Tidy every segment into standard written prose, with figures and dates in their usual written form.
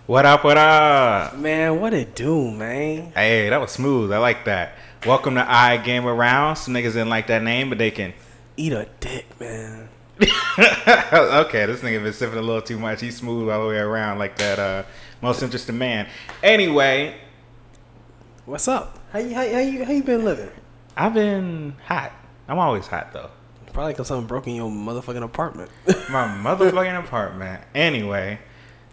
What up, what up? Man, what it do, man? Hey, that was smooth. I like that. Welcome to I Game Around. Some niggas didn't like that name, but they can Eat a dick, man. Okay, this nigga been sipping a little too much. He's smooth all the way around like that most interesting man. Anyway. What's up? How you been living? I've been hot. I'm always hot, though. Probably because something broke in your motherfucking apartment. My motherfucking apartment. Anyway,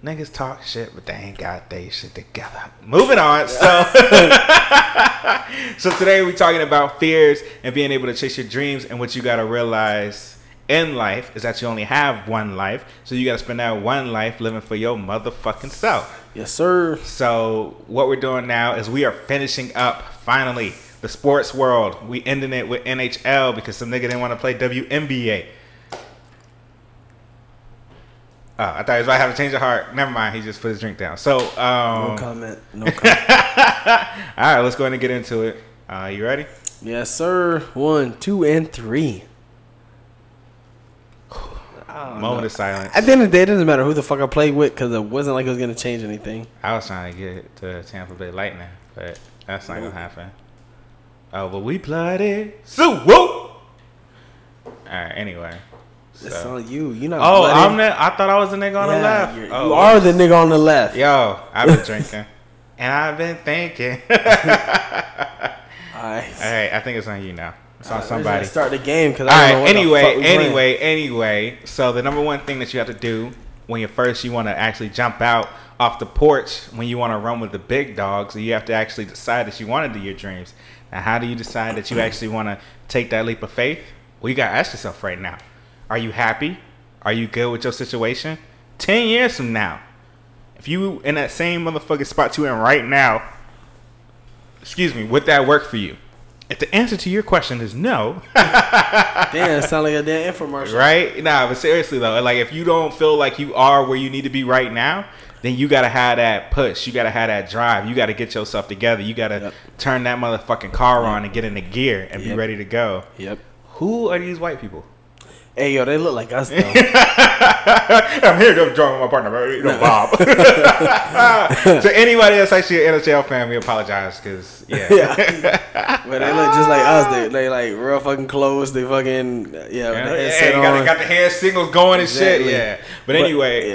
niggas talk shit, but they ain't got they shit together. Moving on. So today we're talking about fears and being able to chase your dreams. And what you got to realize in life is that you only have one life. So you got to spend that one life living for your motherfucking self. Yes, sir. So what we're doing now is we are finishing up, finally, the sports world. We ending it with NHL because some nigga didn't want to play WNBA. Oh, I thought he was about to have a change of heart. Never mind. He just put his drink down. So, no comment. No comment. All right, let's go ahead and get into it. You ready? Yes, sir. 1, 2, and 3. Moment of silence. At the end of the day, it doesn't matter who the fuck I played with because it wasn't like it was going to change anything. I was trying to get to Tampa Bay Lightning, but that's not going to happen. Oh, but we blooded. So, whoa! All right, anyway. It's on you. You know. Oh, I thought I was the nigga on the left. You are the nigga on the left. Yo, I've been drinking. And I've been thinking. All right, I think it's on you now. It's on somebody. Start the game because Anyway. So the number one thing that you have to do when you want to actually jump out off the porch, when you want to run with the big dogs, you have to actually decide that you want to do your dreams. Now, how do you decide that you actually want to take that leap of faith? Well, you got to ask yourself right now. Are you happy? Are you good with your situation? 10 years from now, if you in that same motherfucking spot you in right now, would that work for you? If the answer to your question is no. Damn, it sounds like a damn infomercial. Right? Nah, but seriously though, like if you don't feel like you are where you need to be right now, then you got to have that push. You got to have that drive. You got to get yourself together. You got to turn that motherfucking car on and get into gear and be ready to go. Yep. Who are these white people? Hey, yo, they look like us, though. I'm here to join my partner, Bob. To anybody that's actually an NHL fan, we apologize because, But they look just like us. They like real fucking close. They fucking, you got the hand signals going and shit. Yeah. But anyway,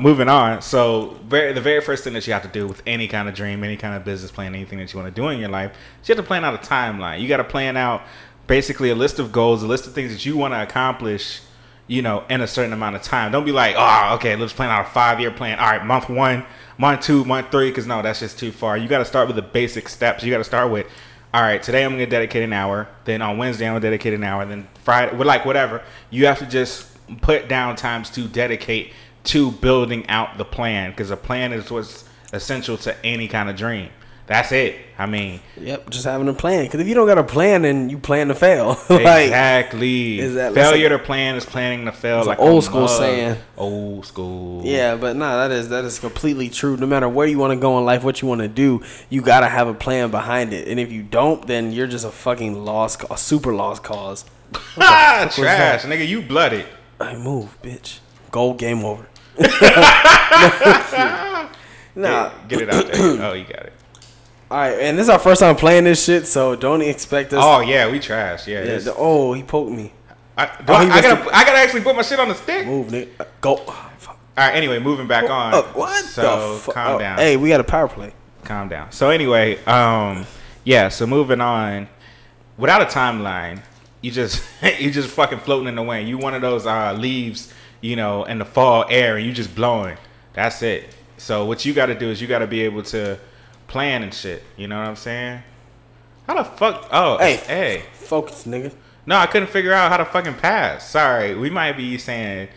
moving on. So, the very first thing that you have to do with any kind of dream, any kind of business plan, anything that you want to do in your life, you have to plan out a timeline. You got to plan out basically a list of goals, a list of things that you want to accomplish, in a certain amount of time. Don't be like, oh, okay, let's plan out a 5-year plan. All right, month 1, month 2, month 3, because no, that's just too far. You got to start with the basic steps. You got to start with, all right, today I'm going to dedicate an hour. Then on Wednesday, I'm going to dedicate an hour. Then Friday, whatever. You have to just put down times to dedicate to building out the plan, because a plan is what's essential to any kind of dream. That's it. I mean, yep, just having a plan. Because if you don't got a plan, then you plan to fail. Exactly. Failure to plan is planning to fail. Like old school saying. Old school. Yeah, but no, that is completely true. No matter where you want to go in life, what you want to do, you gotta have a plan behind it. And if you don't, then you're just a fucking a super lost cause. Trash, nigga. You blooded. I move, bitch. Goal, game over. Nah, get it out there. Oh, you got it. All right, and this is our first time playing this shit, so don't expect us. Oh yeah, we trash. Yeah. He poked me. I gotta actually put my shit on the stick. Move, nigga. Go. Oh, all right. Anyway, moving back on. What? So calm down. Hey, we got a power play. Calm down. So anyway, So moving on. Without a timeline, you just fucking floating in the wind. You one of those leaves, in the fall air, and you just blowing. That's it. So what you got to do is you got to be able to plan and shit. You know what I'm saying? How the fuck? Oh, hey. Focus, nigga. No, I couldn't figure out how to fucking pass. Sorry. We might be saying,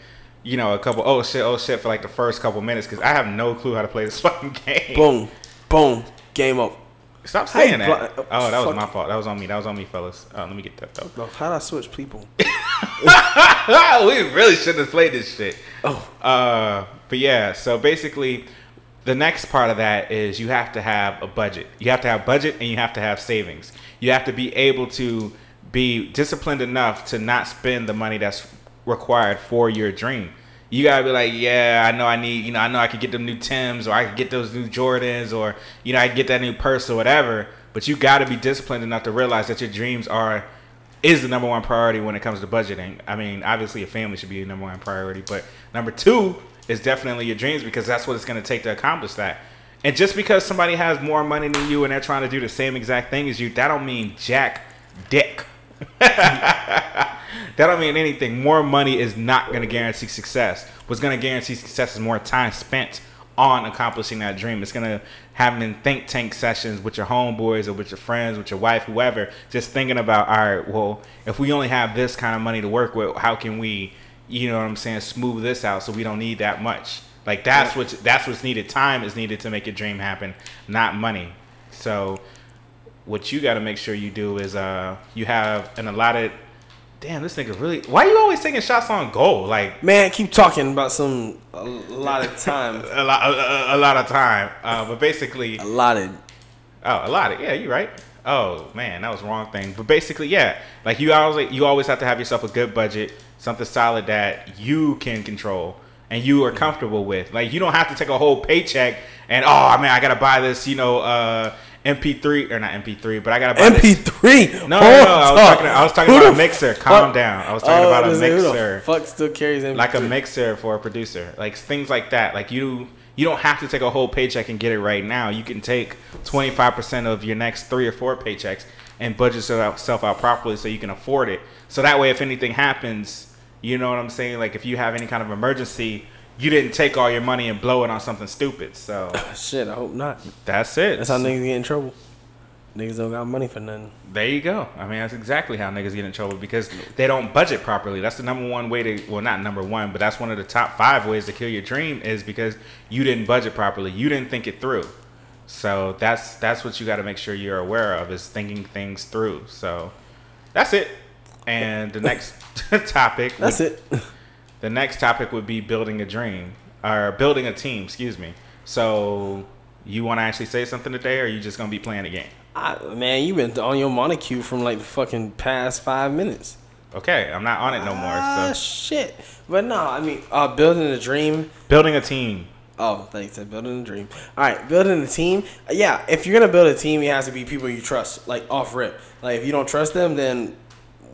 a couple, oh shit for like the first couple minutes because I have no clue how to play this fucking game. Boom. Game up. Stop saying that. Oh, that was my fault. That was on me, fellas. Oh, let me get that, though. How'd I switch people? We really shouldn't have played this shit. But yeah, so basically the next part of that is you have to have a budget. You have to have budget and you have to have savings. You have to be able to be disciplined enough to not spend the money that's required for your dream. You gotta be like, yeah, I know I need, I know I could get them new Timbs, or I could get those new Jordans, or I could get that new purse or whatever. But you gotta be disciplined enough to realize that your dreams is the number one priority when it comes to budgeting. I mean, obviously your family should be your number one priority, but number two is definitely your dreams, because that's what it's gonna take to accomplish that. And just because somebody has more money than you and they're trying to do the same exact thing as you, that don't mean jack dick. That don't mean anything. More money is not going to guarantee success. What's going to guarantee success is more time spent on accomplishing that dream. It's going to have in think tank sessions with your homeboys or with your friends, with your wife, whoever, just thinking about, all right, well, if we only have this kind of money to work with, how can we, smooth this out so we don't need that much? Like, that's what's needed. Time is needed to make your dream happen, not money. So what you got to make sure you do is you have an allotted. Damn, this nigga really. Why you always taking shots on goal? Like, man, keep talking about a lot of time. a lot of time. But basically, allotted. Oh, allotted. Yeah, you're right. Oh man, that was the wrong thing. But basically, yeah, like you always have to have yourself a good budget, something solid that you can control and you are comfortable with. Like, you don't have to take a whole paycheck and, oh man, I gotta buy this, MP3 or not MP3, but I gotta buy MP3. This. No, I was talking about a mixer. Calm down. I was talking about a mixer. Who the fuck still carries MP3? Like a mixer for a producer, like things like that. Like you don't have to take a whole paycheck and get it right now. You can take 25% of your next 3 or 4 paychecks and budget yourself out properly so you can afford it. So that way, if anything happens, you know what I'm saying? Like if you have any kind of emergency, you didn't take all your money and blow it on something stupid. So shit, I hope not. That's it. That's how niggas get in trouble. Niggas don't got money for nothing. There you go. I mean, that's exactly how niggas get in trouble, because they don't budget properly. That's the number one way to, well, not number one, but that's one of the top 5 ways to kill your dream, is because you didn't budget properly. You didn't think it through. So that's what you got to make sure you're aware of, is thinking things through. So that's it. And the next topic. The next topic would be building a dream, or building a team, excuse me. So you want to actually say something today, or are you just going to be playing the game? Man, you've been on your monocue from like the fucking past 5 minutes. Okay, I'm not on it no more. So shit. But no, I mean, building a dream. Building a team. Oh, thanks. Building a dream. All right, building a team. Yeah, if you're going to build a team, it has to be people you trust, like off rip. Like if you don't trust them, then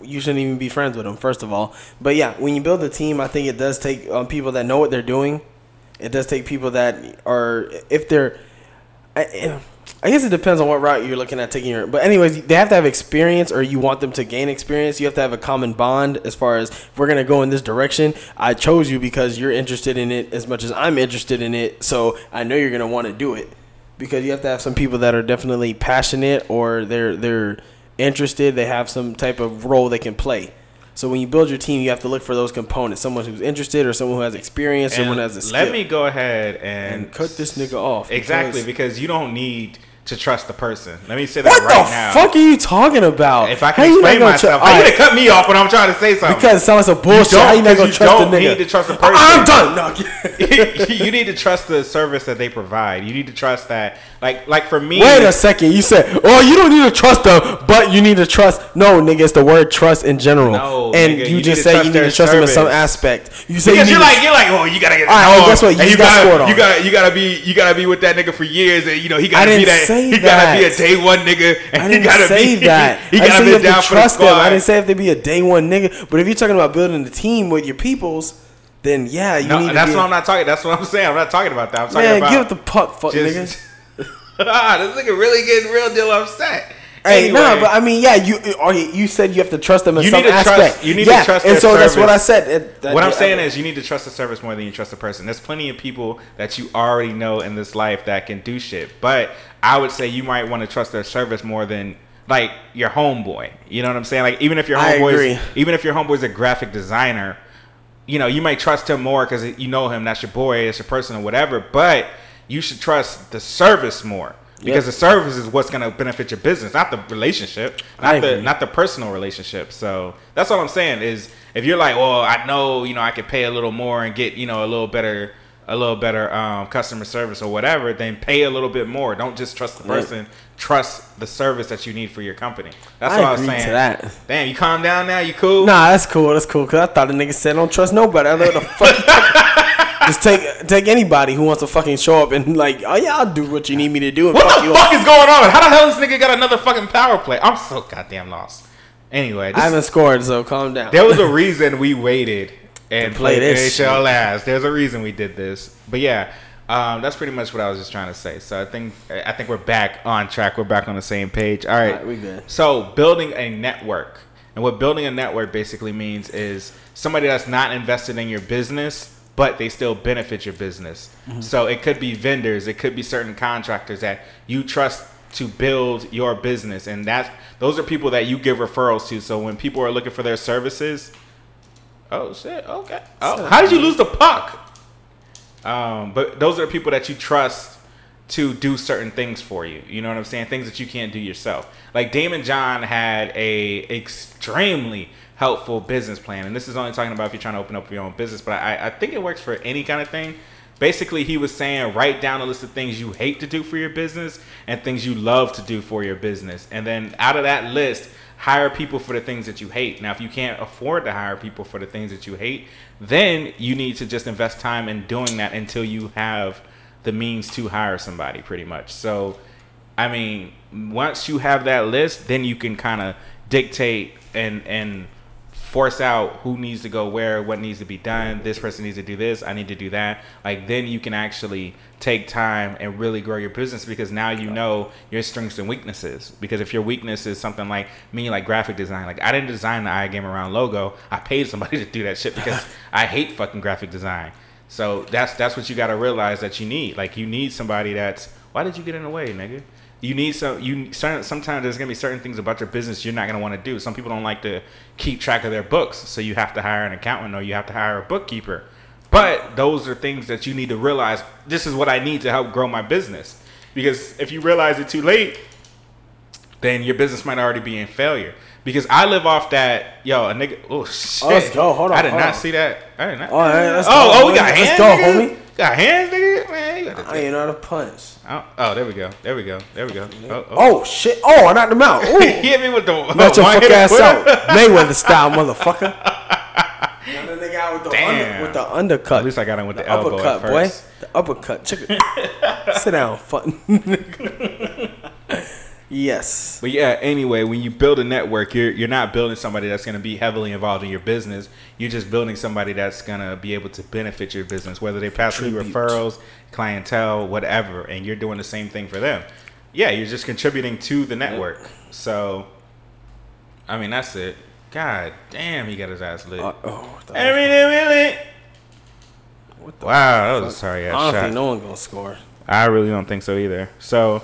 you shouldn't even be friends with them, first of all. But yeah, when you build a team, I think it does take people that know what they're doing. It does take people that are, if they're, I guess it depends on what route you're looking at taking. But anyways, they have to have experience, or you want them to gain experience. You have to have a common bond as far as, if we're going to go in this direction, I chose you because you're interested in it as much as I'm interested in it. So I know you're going to want to do it, because you have to have some people that are definitely passionate, or they're interested, they have some type of role they can play. So when you build your team, you have to look for those components: someone who's interested, or someone who has experience, someone who has a skill. Let me go ahead and cut this nigga off. Exactly, because you don't need to trust the person. Let me say that right now. What the fuck are you talking about? If I can explain myself, how you gonna cut me off when I'm trying to say something? Because it sounds like bullshit. How you not gonna trust the nigga? You don't need to trust the person. I'm done. No. You need to trust the service that they provide. You need to trust that. Like for me. Wait a second. You said, oh, you don't need to trust them, but you need to trust. No, nigga, it's the word trust in general. No, and nigga, you just say you need to trust them in some aspect. You say because you're like, oh, you gotta get. All right, guess what? You got scored on. You gotta be with that nigga for years, and he gotta be that. He gotta be a day one nigga, and I didn't say that. He gotta be down for the squad. I didn't say if they be a day one nigga, but if you're talking about building a team with your peoples, then yeah, you need to. That's what I'm not talking. That's what I'm saying. I'm not talking about that. I'm talking about. Give it the puck, fuck nigga. This nigga really getting real deal upset. Hey, anyway, no, but I mean, yeah, you said you have to trust them in some aspect. You need to trust and so service. That's what I said. What I'm saying is you need to trust the service more than you trust the person. There's plenty of people that you already know in this life that can do shit, but I would say you might want to trust their service more than like your homeboy. You know what I'm saying? Like even if your homeboy's a graphic designer, you might trust him more because you know him. That's your boy. It's your person or whatever. But you should trust the service more. Because the service is what's going to benefit your business, not the relationship, not the personal relationship. So that's all I'm saying is if you're like, well, I know, I could pay a little more and get, a little better a little better customer service or whatever, then pay a little bit more. Don't just trust the person. Trust the service that you need for your company. That's what I was saying. To that. Damn, you calm down now? You cool? Nah, that's cool. That's cool. Because I thought the nigga said don't trust nobody. I the fuck. Just take anybody who wants to fucking show up and like, oh yeah, I'll do what you need me to do. And what the fuck is going on? How the hell this nigga got another fucking power play? I'm so goddamn lost. Anyway. I haven't scored, so calm down. There was a reason we waited and played NHL last. There's a reason we did this. But yeah. That's pretty much what I was just trying to say. So I think we're back on track. We're back on the same page. All right, we good. So building a network, and what building a network basically means is somebody that's not invested in your business, but they still benefit your business. Mm-hmm. So it could be vendors, it could be certain contractors that you trust to build your business, and those are people that you give referrals to. So when people are looking for their services, oh shit, okay. Oh, how did you lose the puck? But those are people that you trust to do certain things for you. You know what I'm saying? Things that you can't do yourself. Like Damon John had a extremely helpful business plan. And this is only talking about if you're trying to open up your own business. But I think it works for any kind of thing. Basically, he was saying write down a list of things you hate to do for your business and things you love to do for your business. And then out of that list, hire people for the things that you hate. Now, if you can't afford to hire people for the things that you hate, then you need to just invest time in doing that until you have the means to hire somebody, pretty much. So, I mean, once you have that list, then you can kind of dictate and force out who needs to go where, what needs to be done. This person needs to do this. I need to do that. Like, then you can actually take time and really grow your business, because now you know your strengths and weaknesses. Because if your weakness is something like me, like graphic design, like I didn't design the I Game Around logo. I paid somebody to do that shit because I hate fucking graphic design. So that's what you got to realize that you need. Like, you need somebody that's, why did you get in the way, nigga? You need sometimes there's gonna be certain things about your business you're not gonna want to do. Some people don't like to keep track of their books, so you have to hire an accountant or you have to hire a bookkeeper. But those are things that you need to realize. This is what I need to help grow my business. Because if you realize it too late, then your business might already be in failure. Because I live off that, a nigga. Oh shit! Oh, let's go. Hold on. I did not see that. I did not. All right, let's go. We got hands. Let's go, homie. Got hands, nigga. Man, I ain't know how to punch. Oh, there we go. Oh shit! Oh, I knocked him out. He hit me with the knock your fuck ass out, Mayweather style, motherfucker. Got the nigga out with the undercut. At least I got him with the elbow uppercut, at first. Boy. The uppercut. Check it. Sit down, fucking. Yes. But yeah, anyway, when you build a network, you're not building somebody that's going to be heavily involved in your business. You're just building somebody that's going to be able to benefit your business, whether they pass through referrals, clientele, whatever, and you're doing the same thing for them. Yeah, you're just contributing to the network. So, I mean, that's it. God damn, he got his ass lit. Wow, that was a sorry ass shot. I don't think no one's going to score. I really don't think so either. So,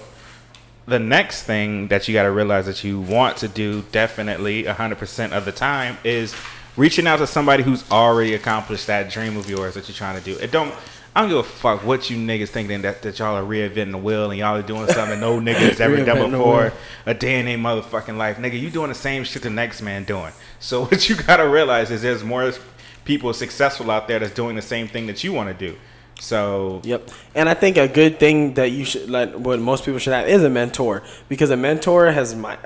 the next thing that you got to realize that you want to do definitely 100% of the time is reaching out to somebody who's already accomplished that dream of yours that you're trying to do. I don't give a fuck what you niggas thinking that y'all are reinventing the wheel and y'all are doing something no niggas ever done before a day in their motherfucking life. Nigga, you doing the same shit the next man doing. So what you got to realize is there's more people successful out there that's doing the same thing that you want to do. So yep, and I think a good thing that you should, like, what most people should have is a mentor, because a mentor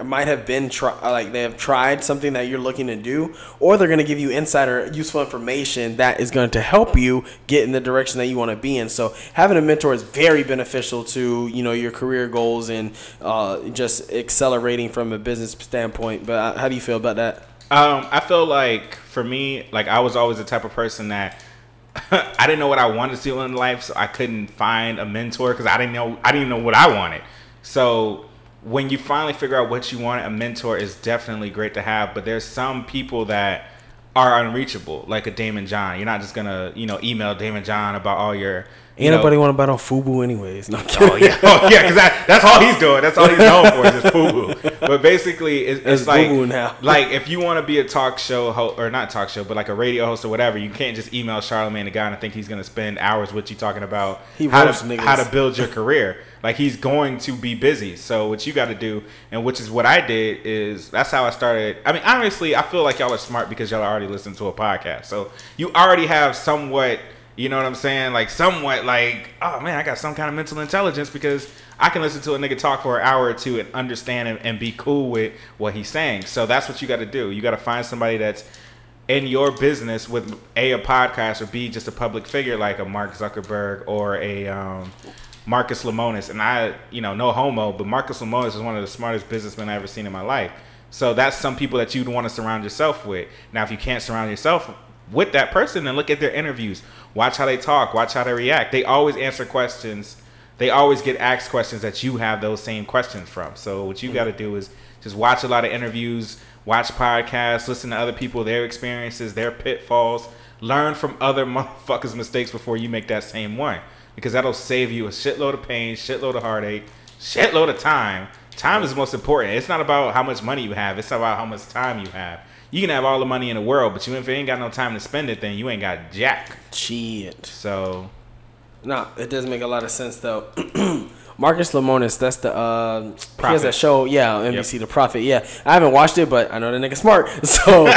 might have been they have tried something that you're looking to do, or they're going to give you insider useful information that is going to help you get in the direction that you want to be in. So having a mentor is very beneficial to your career goals and just accelerating from a business standpoint. But how do you feel about that? I feel like for me, like I was always the type of person that I didn't know what I wanted to do in life, so I couldn't find a mentor because I didn't even know what I wanted. So when you finally figure out what you want, a mentor is definitely great to have. But there's some people that are unreachable, like a Damon John. You're not just gonna email Damon John about all your. Ain't nobody want to bet on FUBU anyways. No, because that's all he's doing. That's all he's known for is just FUBU. But basically, it's like now. Like if you want to be a talk show or not talk show, but like a radio host or whatever, you can't just email Charlamagne the Guy and think he's gonna spend hours with you talking about how to build your career. Like he's going to be busy. So what you got to do, and which is what I did, is that's how I started. I mean, honestly, I feel like y'all are smart because y'all already listened to a podcast, so you already have somewhat You know what I'm saying? Like somewhat like, oh man, I got some kind of mental intelligence because I can listen to a nigga talk for an hour or two and understand and be cool with what he's saying. So that's what you got to do. You got to find somebody that's in your business with a podcast or B, just a public figure like a Mark Zuckerberg or a Marcus Lemonis. And I, no homo, but Marcus Lemonis is one of the smartest businessmen I've ever seen in my life. So that's some people that you'd want to surround yourself with. Now, if you can't surround yourself with that person, then look at their interviews. Watch how they talk. Watch how they react. They always answer questions. They always get asked questions that you have those same questions from. So what you got to do is just watch a lot of interviews, watch podcasts, listen to other people, their experiences, their pitfalls. Learn from other motherfuckers' mistakes before you make that same one. Because that'll save you a shitload of pain, shitload of heartache, shitload of time. Time is the most important. It's not about how much money you have. It's about how much time you have. You can have all the money in the world, but if you ain't got no time to spend it, then you ain't got jack. Shit. So... No, it does make a lot of sense though. Marcus Lemonis, that's the he has that show, NBC, yep. The Prophet. Yeah, I haven't watched it, but I know the nigga smart, so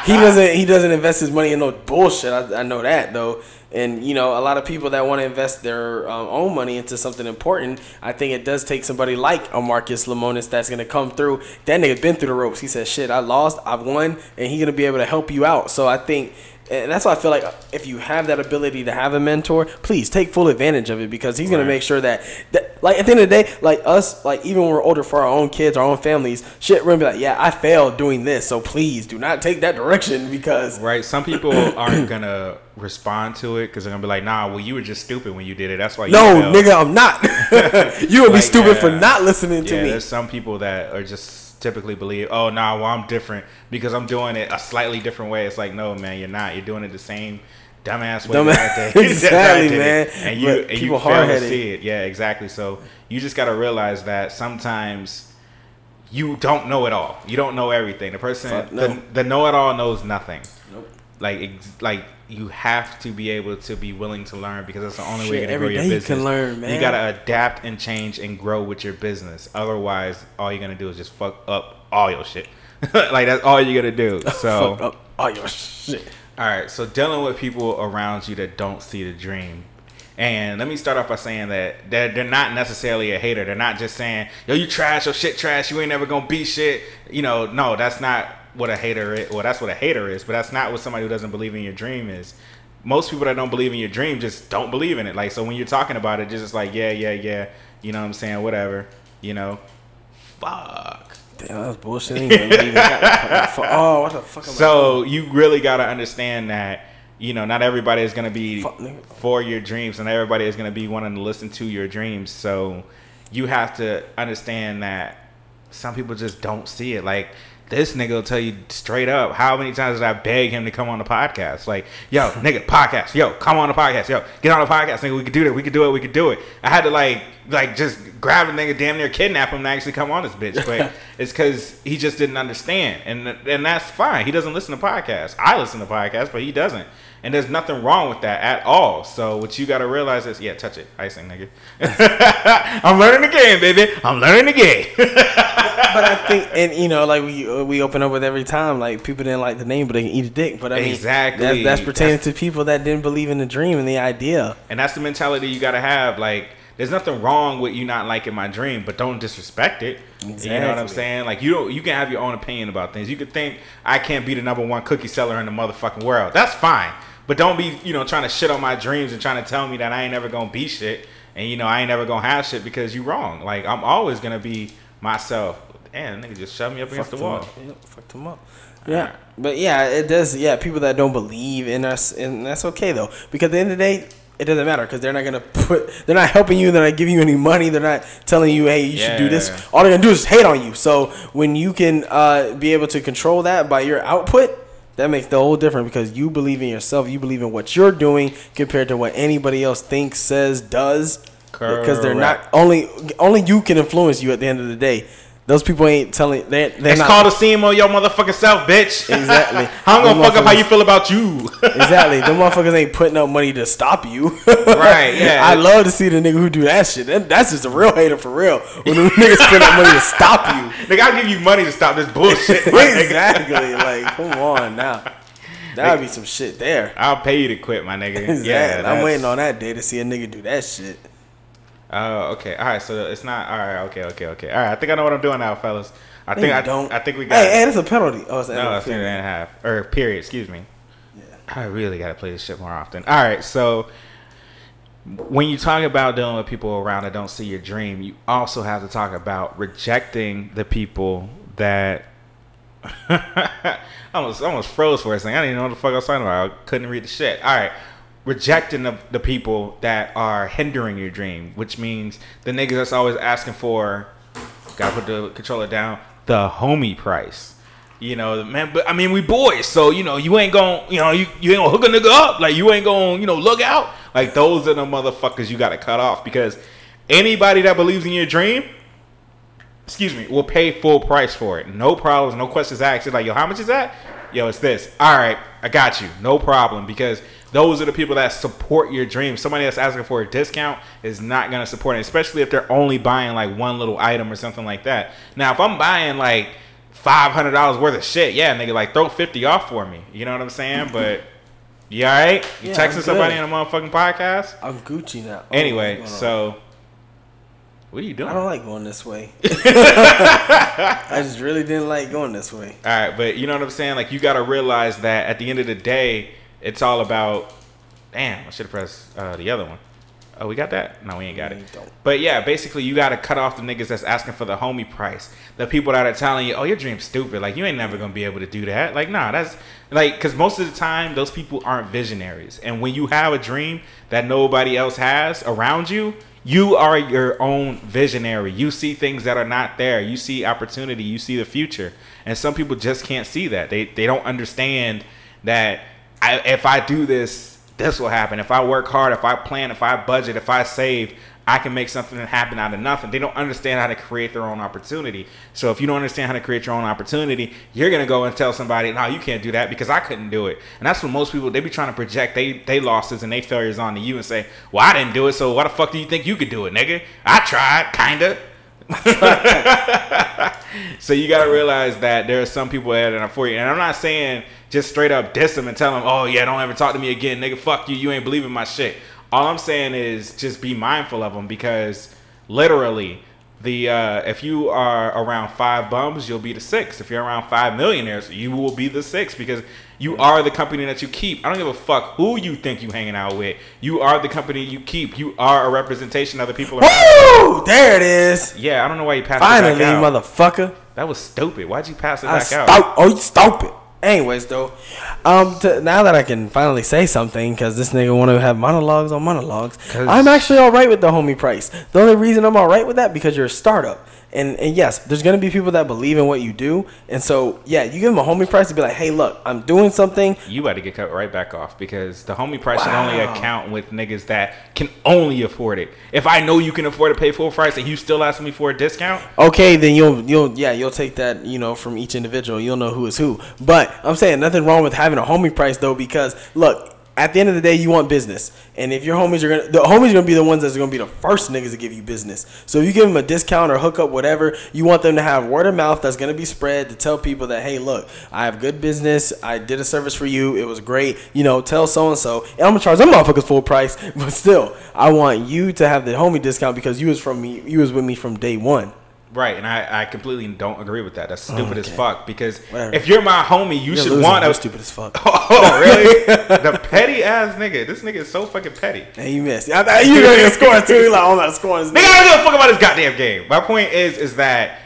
he doesn't invest his money in no bullshit. I know that though, and a lot of people that want to invest their own money into something important, I think it does take somebody like a Marcus Lemonis that's gonna come through. That nigga been through the ropes. He said, "Shit, I lost, I've won," and he's gonna be able to help you out. So I think. And that's why I feel like if you have that ability to have a mentor, please take full advantage of it because he's going to make sure that, like, at the end of the day, like us, like, even when we're older for our own kids, our own families, shit, we're going to be like, yeah, I failed doing this. So please do not take that direction because. Right. Some people aren't going to respond to it because they're going to be like, nah, well, you were just stupid when you did it. That's why you failed. Nigga, I'm not. You would be stupid for not listening to me. There's some people that are just typically believe, oh, nah, well, I'm different because I'm doing it a slightly different way. It's like, no, man, you're not. You're doing it the same dumbass way that day. Exactly, man. And you fail to see it. Yeah, exactly. So you just got to realize that sometimes you don't know it all. You don't know everything. The person, the know-it-all knows nothing. Nope. Like you have to be able to be willing to learn because that's the only way you're going to grow your business. You can learn, man. You got to adapt and change and grow with your business. Otherwise, all you're going to do is just fuck up all your shit. Like, that's all you're going to do. So fuck up all your shit. All right. So dealing with people around you that don't see the dream. And let me start off by saying that they're not necessarily a hater. They're not just saying, yo, you trash, your shit trash, you ain't never going to be shit. No, that's not what a hater is. Well, that's what a hater is, but that's not what somebody who doesn't believe in your dream is. Most people that don't believe in your dream just don't believe in it. Like, so when you're talking about it, just like, yeah, you know what I'm saying, whatever, fuck. Damn, that was bullshit. Oh, what the fuck am I doing? You really got to understand that, not everybody is going to be for your dreams, and everybody is going to be wanting to listen to your dreams. So you have to understand that some people just don't see it. Like, this nigga will tell you straight up, how many times did I beg him to come on the podcast? Like, yo, nigga, podcast. Yo, come on the podcast. Yo, get on the podcast. Nigga, we could do that. We could do it. I had to, like just grab the nigga, damn near kidnap him to actually come on this bitch. But it's because he just didn't understand. And that's fine. He doesn't listen to podcasts. I listen to podcasts, but he doesn't. And there's nothing wrong with that at all. So what you got to realize is, touch it. Icing, nigga. I'm learning the game, baby. I'm learning the game. But I think, and like we open up with every time, like people didn't like the name, but they can eat a dick. But I mean, exactly. That's pertaining to people that didn't believe in the dream and the idea. And that's the mentality you got to have. Like, there's nothing wrong with you not liking my dream, but don't disrespect it. Exactly. You know what I'm saying? Like, you can have your own opinion about things. You could think I can't be the #1 cookie seller in the motherfucking world. That's fine. But don't be, trying to shit on my dreams and trying to tell me that I ain't never going to be shit. And, I ain't never going to have shit because you wrong. Like, I'm always going to be myself. Damn, nigga just shove me up against the wall. Fucked him up. Yeah. Right. But, it does. Yeah, people that don't believe in us, and that's okay, though. Because at the end of the day, it doesn't matter because they're not going to they're not helping you. They're not giving you any money. They're not telling you, hey, you should do this. All they're going to do is hate on you. So when you can be able to control that by your output, that makes the whole difference because you believe in yourself. You believe in what you're doing compared to what anybody else thinks, says, does. Correct. Because they're not only you can influence you at the end of the day. Those people ain't telling. It's called a CMO your motherfucking self, bitch. Exactly. I'm gonna fuck up how you feel about you. Exactly. Them motherfuckers ain't putting up money to stop you. Right. Yeah. I love to see the nigga who do that shit. That's just a real hater for real. When the niggas put up money to stop you. Nigga, I'll give you money to stop this bullshit. Exactly. Like, come on now. That would be some shit there. I'll pay you to quit, my nigga. Exactly. Yeah, I'm waiting on that day to see a nigga do that shit. Oh, okay. All right, so it's not. All right, okay. All right, I think I know what I'm doing now, fellas. I think we got. Hey, it's a penalty. Oh, it's no, it's an and a half or period. Excuse me. Yeah. I really gotta play this shit more often. All right, so when you talk about dealing with people around that don't see your dream, you also have to talk about rejecting the people that. I almost froze for a second. I didn't even know what the fuck I was talking about. I couldn't read the shit. All right. Rejecting the people that are hindering your dream, which means the niggas that's always asking for, gotta put the controller down, the homie price. You know, man, but I mean, we boys, so, you know, you ain't gonna, you ain't gonna hook a nigga up. Like, you ain't gonna, look out. Like, those are the motherfuckers you gotta cut off, because anybody that believes in your dream, will pay full price for it. No problems, no questions asked. It's like, yo, how much is that? Yo, it's this. All right, I got you. No problem, because those are the people that support your dream. Somebody that's asking for a discount is not going to support it, especially if they're only buying like one little item or something like that. Now, if I'm buying like $500 worth of shit, yeah, nigga, like throw 50 off for me. You know what I'm saying? But you all right? You texting somebody on a motherfucking podcast? I'm Gucci now. Anyway, so what are you doing? I don't like going this way. I just really didn't like going this way. All right, but you know what I'm saying? Like, you got to realize that at the end of the day, it's all about. Damn, I should have pressed the other one. Oh, we got that? No, we ain't got it. But yeah, basically, you got to cut off the niggas that's asking for the homie price. The people that are telling you, oh, your dream's stupid. Like, you ain't never going to be able to do that. Like, nah, that's like, because most of the time, those people aren't visionaries. And when you have a dream that nobody else has around you, you are your own visionary. You see things that are not there. You see opportunity. You see the future. And some people just can't see that. They don't understand that if I do this, this will happen. If I work hard, if I plan, if I budget, if I save, I can make something happen out of nothing. They don't understand how to create their own opportunity. So if you don't understand how to create your own opportunity, you're going to go and tell somebody, no, you can't do that because I couldn't do it. And that's what most people, they be trying to project they losses and they failures onto you and say, well, I didn't do it, so why the fuck do you think you could do it, nigga? I tried, kind of. So you got to realize that there are some people that are for you. And I'm not saying just straight up diss them and tell them, oh, yeah, don't ever talk to me again, nigga, fuck you, you ain't believing my shit. All I'm saying is just be mindful of them, because literally, if you are around 5 bums, you'll be the 6. If you're around 5 millionaires, you will be the 6, because you are the company that you keep. I don't give a fuck who you think you hanging out with. You are the company you keep. You are a representation of the people around you. Woo! There it is. Yeah, I don't know why you passed it back out. Finally, motherfucker. That was stupid. Why'd you pass it back out? Oh, you stupid. Anyways, though, now that I can finally say something, because this nigga want to have monologues on monologues, I'm actually all right with the homie price. The only reason I'm all right with that, because you're a startup. And yes, there's going to be people that believe in what you do. And so, yeah, you give them a homie price to be like, hey, look, I'm doing something. You about to get cut right back off, because the homie price should only account with niggas that can only afford it. If I know you can afford to pay full price and you still asking me for a discount, okay, then you'll take that, from each individual. You'll know who is who. But I'm saying nothing wrong with having a homie price, though, because look, at the end of the day, you want business. And if your homies are the homies are gonna be the ones that's gonna be the first niggas to give you business. So if you give them a discount or hookup, whatever, you want them to have word of mouth that's gonna be spread to tell people that, hey, look, I have good business. I did a service for you. It was great. Tell so and so. And I'm gonna charge them motherfuckers full price. But still, I want you to have the homie discount because you was with me from day one. Right, and I completely don't agree with that. That's stupid as fuck. Because if you're my homie, you should want to. Stupid as fuck. Oh, really? The petty ass nigga. This nigga is so fucking petty. And you missed. You gonna score too. You're like, I'm not scoring. Nigga, I don't give a fuck about this goddamn game. My point is that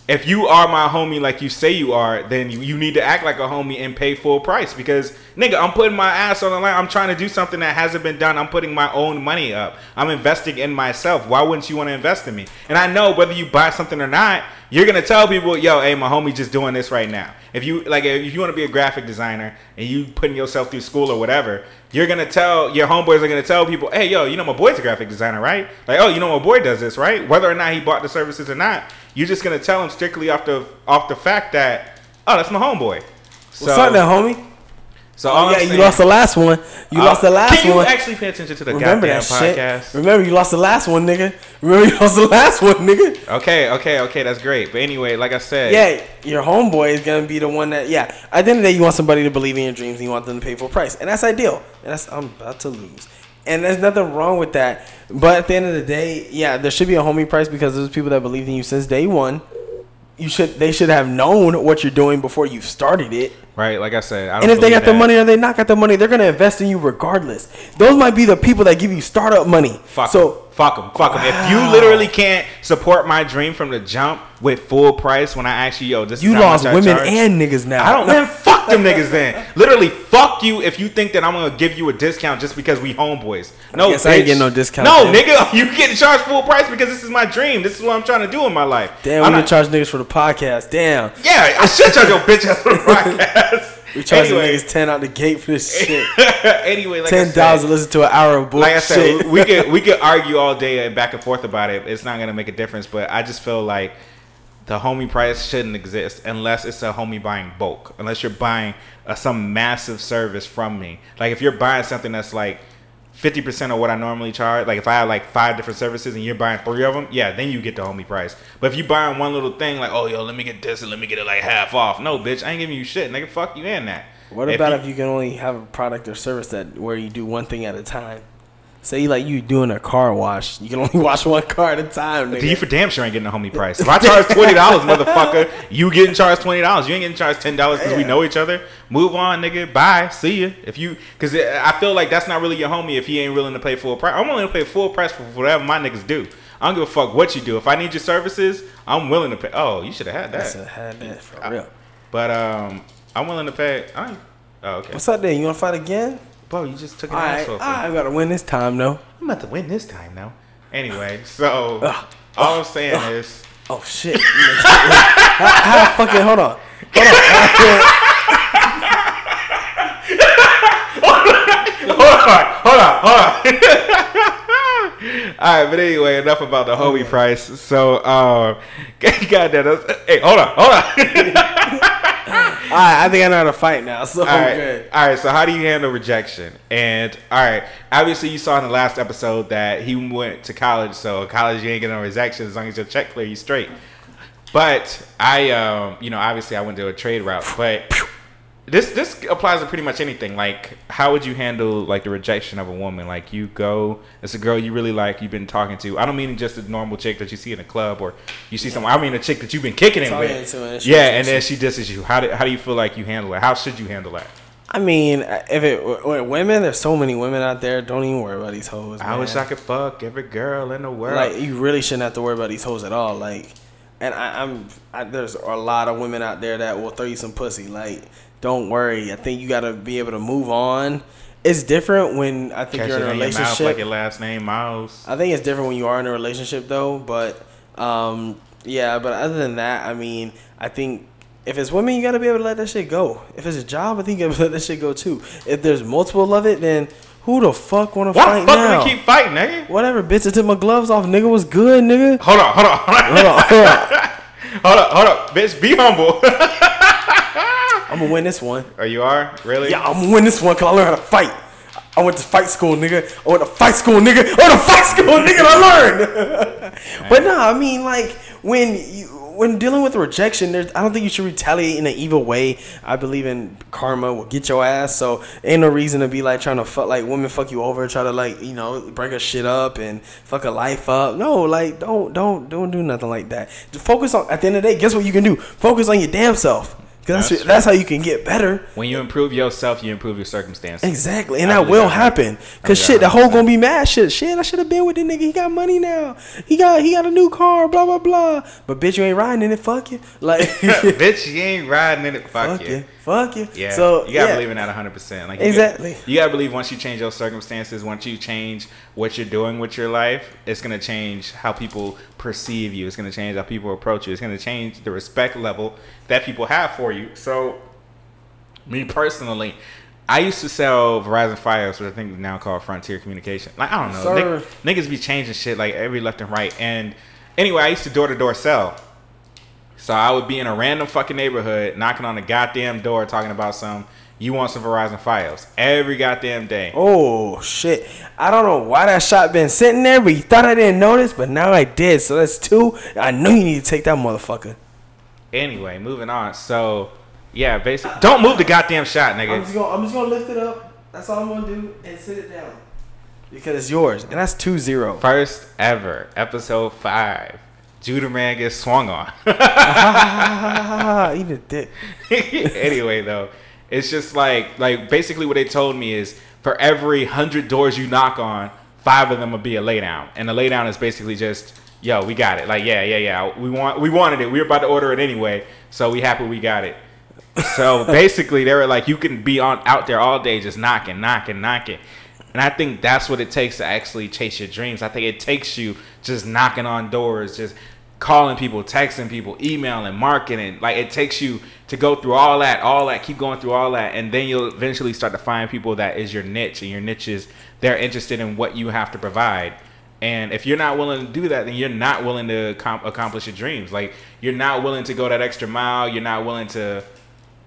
if you are my homie like you say you are, then you need to act like a homie and pay full price. Because, nigga, I'm putting my ass on the line. I'm trying to do something that hasn't been done. I'm putting my own money up. I'm investing in myself. Why wouldn't you want to invest in me? And I know whether you buy something or not, you're going to tell people, yo, hey, my homie just doing this right now. If you want to be a graphic designer and you putting yourself through school or whatever, you're going to tell, your homeboys are going to tell people, hey, yo, my boy's a graphic designer, right? Like, oh, my boy does this, right? Whether or not he bought the services or not, you're just going to tell him strictly off the fact that, oh, that's my homeboy. So, what's up now, homie? So you lost the last one. You lost the last one. Can you actually pay attention to the goddamn podcast? Shit. Remember, you lost the last one, nigga. Okay, that's great. But anyway, like I said, yeah, your homeboy is gonna be the one that, at the end of the day, you want somebody to believe in your dreams and you want them to pay full price, and that's ideal. And I'm about to lose, and there's nothing wrong with that. But at the end of the day, there should be a homie price because there's people that believed in you since day one. They should have known what you're doing before you started it. Right, like I said, and if they got the money or they not got the money, they're gonna invest in you regardless. Those might be the people that give you startup money. Fuck them. If you literally can't support my dream from the jump with full price, when I ask you, this is you lost women and niggas now. I don't, man. Fuck them niggas then. Literally, fuck you if you think that I'm gonna give you a discount just because we homeboys. No, I ain't getting no discount. No, nigga, you getting charged full price because this is my dream. This is what I'm trying to do in my life. Damn, we can charge niggas for the podcast. Damn. Yeah, I should charge your bitch ass for the podcast. We charging niggas 10 out the gate for this shit. Anyway, like $10 to listen to an hour of bullshit. Like I said, we could argue all day and back and forth about it. It's not gonna make a difference. But I just feel like the homie price shouldn't exist unless it's a homie buying bulk. Unless you're buying some massive service from me. Like if you're buying something that's like 50% of what I normally charge. Like if I have like 5 different services and you're buying 3 of them, then you get the homie price. But if you buying one little thing like, let me get this and let me get it like half off. No, bitch, I ain't giving you shit. Nigga, fuck you in that. What about if you can only have a product or service where you do one thing at a time? Say you doing a car wash. You can only wash one car at a time, nigga. You for damn sure ain't getting a homie price. If I charge $20, motherfucker, you getting charged $20. You ain't getting charged $10 because we know each other. Move on, nigga. Bye. See ya. Because I feel like that's not really your homie if he ain't willing to pay full price. I'm willing to pay full price for whatever my niggas do. I don't give a fuck what you do. If I need your services, I'm willing to pay. Oh, you should have had that. I should have had that for real. But I'm willing to pay. Okay. What's up there? You want to fight again? Bro, you just took an asshole. I gotta win this time, though. I'm about to win this time, now. Anyway, so all I'm saying is... Oh, shit. How fucking... Hold on. Hold on. Alright, but anyway, enough about the homie price. So, goddamn, hey, hold on. Alright, I think I know how to fight now, so I'm good. Alright, so how do you handle rejection? And, alright, obviously you saw in the last episode that he went to college, so college you ain't getting no rejection as long as your check clear, you straight. But I, obviously I went to a trade route, but this applies to pretty much anything. Like, how would you handle, like, the rejection of a woman? Like, you go, it's a girl you really like, you've been talking to. I don't mean just a normal chick that you see in a club or you see someone. I mean a chick that you've been kicking it with. And then she disses you. How do you feel like you handle it? How should you handle that? I mean, with women, there's so many women out there. Don't even worry about these hoes, man. I wish I could fuck every girl in the world. Like, you really shouldn't have to worry about these hoes at all. Like, and there's a lot of women out there that will throw you some pussy. Like, don't worry. I think you got to be able to move on. It's different when I think you're in a relationship. Your mouth like your last name, Miles. I think it's different when you are in a relationship, though. But, but other than that, I mean, I think if it's women, you got to be able to let that shit go. If it's a job, I think you got to let that shit go, too. If there's multiple of it, then who the fuck want to fight now? Why the fuck do we keep fighting, nigga? Whatever, bitch. I took my gloves off. Nigga was good, nigga. Hold on. Hold up. Bitch, be humble. I'm gonna win this one. Oh, you are? Really? Yeah, I'm gonna win this one because I learned how to fight. I went to fight school, nigga. I learned. But no, I mean, like, when dealing with rejection, I don't think you should retaliate in an evil way. I believe in karma will get your ass. So ain't no reason to be like trying to fuck, like, women fuck you over, try to, like, break her shit up and fuck her life up. No, like, don't do nothing like that. Just focus on. At the end of the day, guess what you can do? Focus on your damn self. That's how you can get better. When you improve yourself, you improve your circumstances. Exactly, and that will happen. Cause shit, the hoe gonna be mad. Shit, I should have been with the nigga. He got money now. He got a new car. Blah blah blah. But bitch, you ain't riding in it. Fuck you. Like, bitch, you ain't riding in it. Fuck you. Fuck you. Yeah. So you gotta believe in that 100%. Like, exactly. You gotta believe once you change your circumstances, once you change what you're doing with your life, it's gonna change how people perceive you. It's gonna change how people approach you. It's gonna change the respect level that people have for you. So, me personally, I used to sell Verizon Fios, which I think is now called Frontier Communication. Like, I don't know, niggas be changing shit like every left and right. And anyway, I used to door-to-door sell. So I would be in a random fucking neighborhood, knocking on the goddamn door, talking about some, You want some Verizon Fios every goddamn day. Oh, shit. I don't know why that shot been sitting there, but you thought I didn't notice, but now I did. So that's 2. I know you need to take that motherfucker. Anyway, moving on. So, yeah, basically, don't move the goddamn shot, nigga. I'm just gonna lift it up. That's all I'm going to do, and sit it down. Because it's yours, and that's 2-0. First ever, episode 5. Judah Man gets swung on. Eat a dick. Anyway, though. It's just like basically what they told me is for every 100 doors you knock on, 5 of them will be a laydown. And the laydown is basically just, yo, we got it. Like, yeah. We wanted it. We were about to order it anyway. So we happy we got it. So basically they were like, you can be out there all day just knocking. And I think that's what it takes to actually chase your dreams. I think it takes you just knocking on doors, just calling people, texting people, emailing, marketing. Like, it takes you to go through all that, keep going through all that, and then you'll eventually start to find people that is your niche, and your niche is they're interested in what you have to provide. And if you're not willing to do that, then you're not willing to accomplish your dreams. Like, you're not willing to go that extra mile. You're not willing to...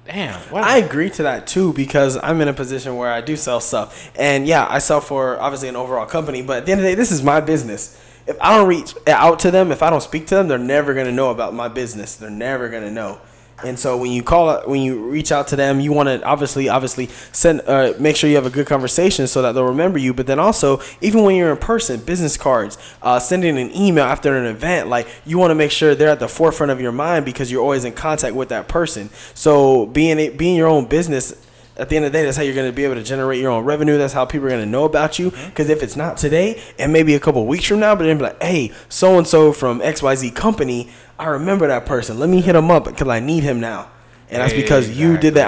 Damn. What? I agree to that too, because I'm in a position where I do sell stuff. And yeah, I sell for obviously an overall company, but at the end of the day, this is my business. If I don't reach out to them, if I don't speak to them, they're never going to know about my business. They're never going to know. And so when you reach out to them, you want to obviously send make sure you have a good conversation so that they'll remember you. But then also, even when you're in person, business cards, sending an email after an event, like, you want to make sure they're at the forefront of your mind because you're always in contact with that person. So being your own business, at the end of the day, that's how you're going to be able to generate your own revenue. That's how people are going to know about you. Because if it's not today, and maybe a couple weeks from now, but then be like, hey, so-and-so from XYZ company, I remember that person. Let me hit him up because I need him now. And that's because you did the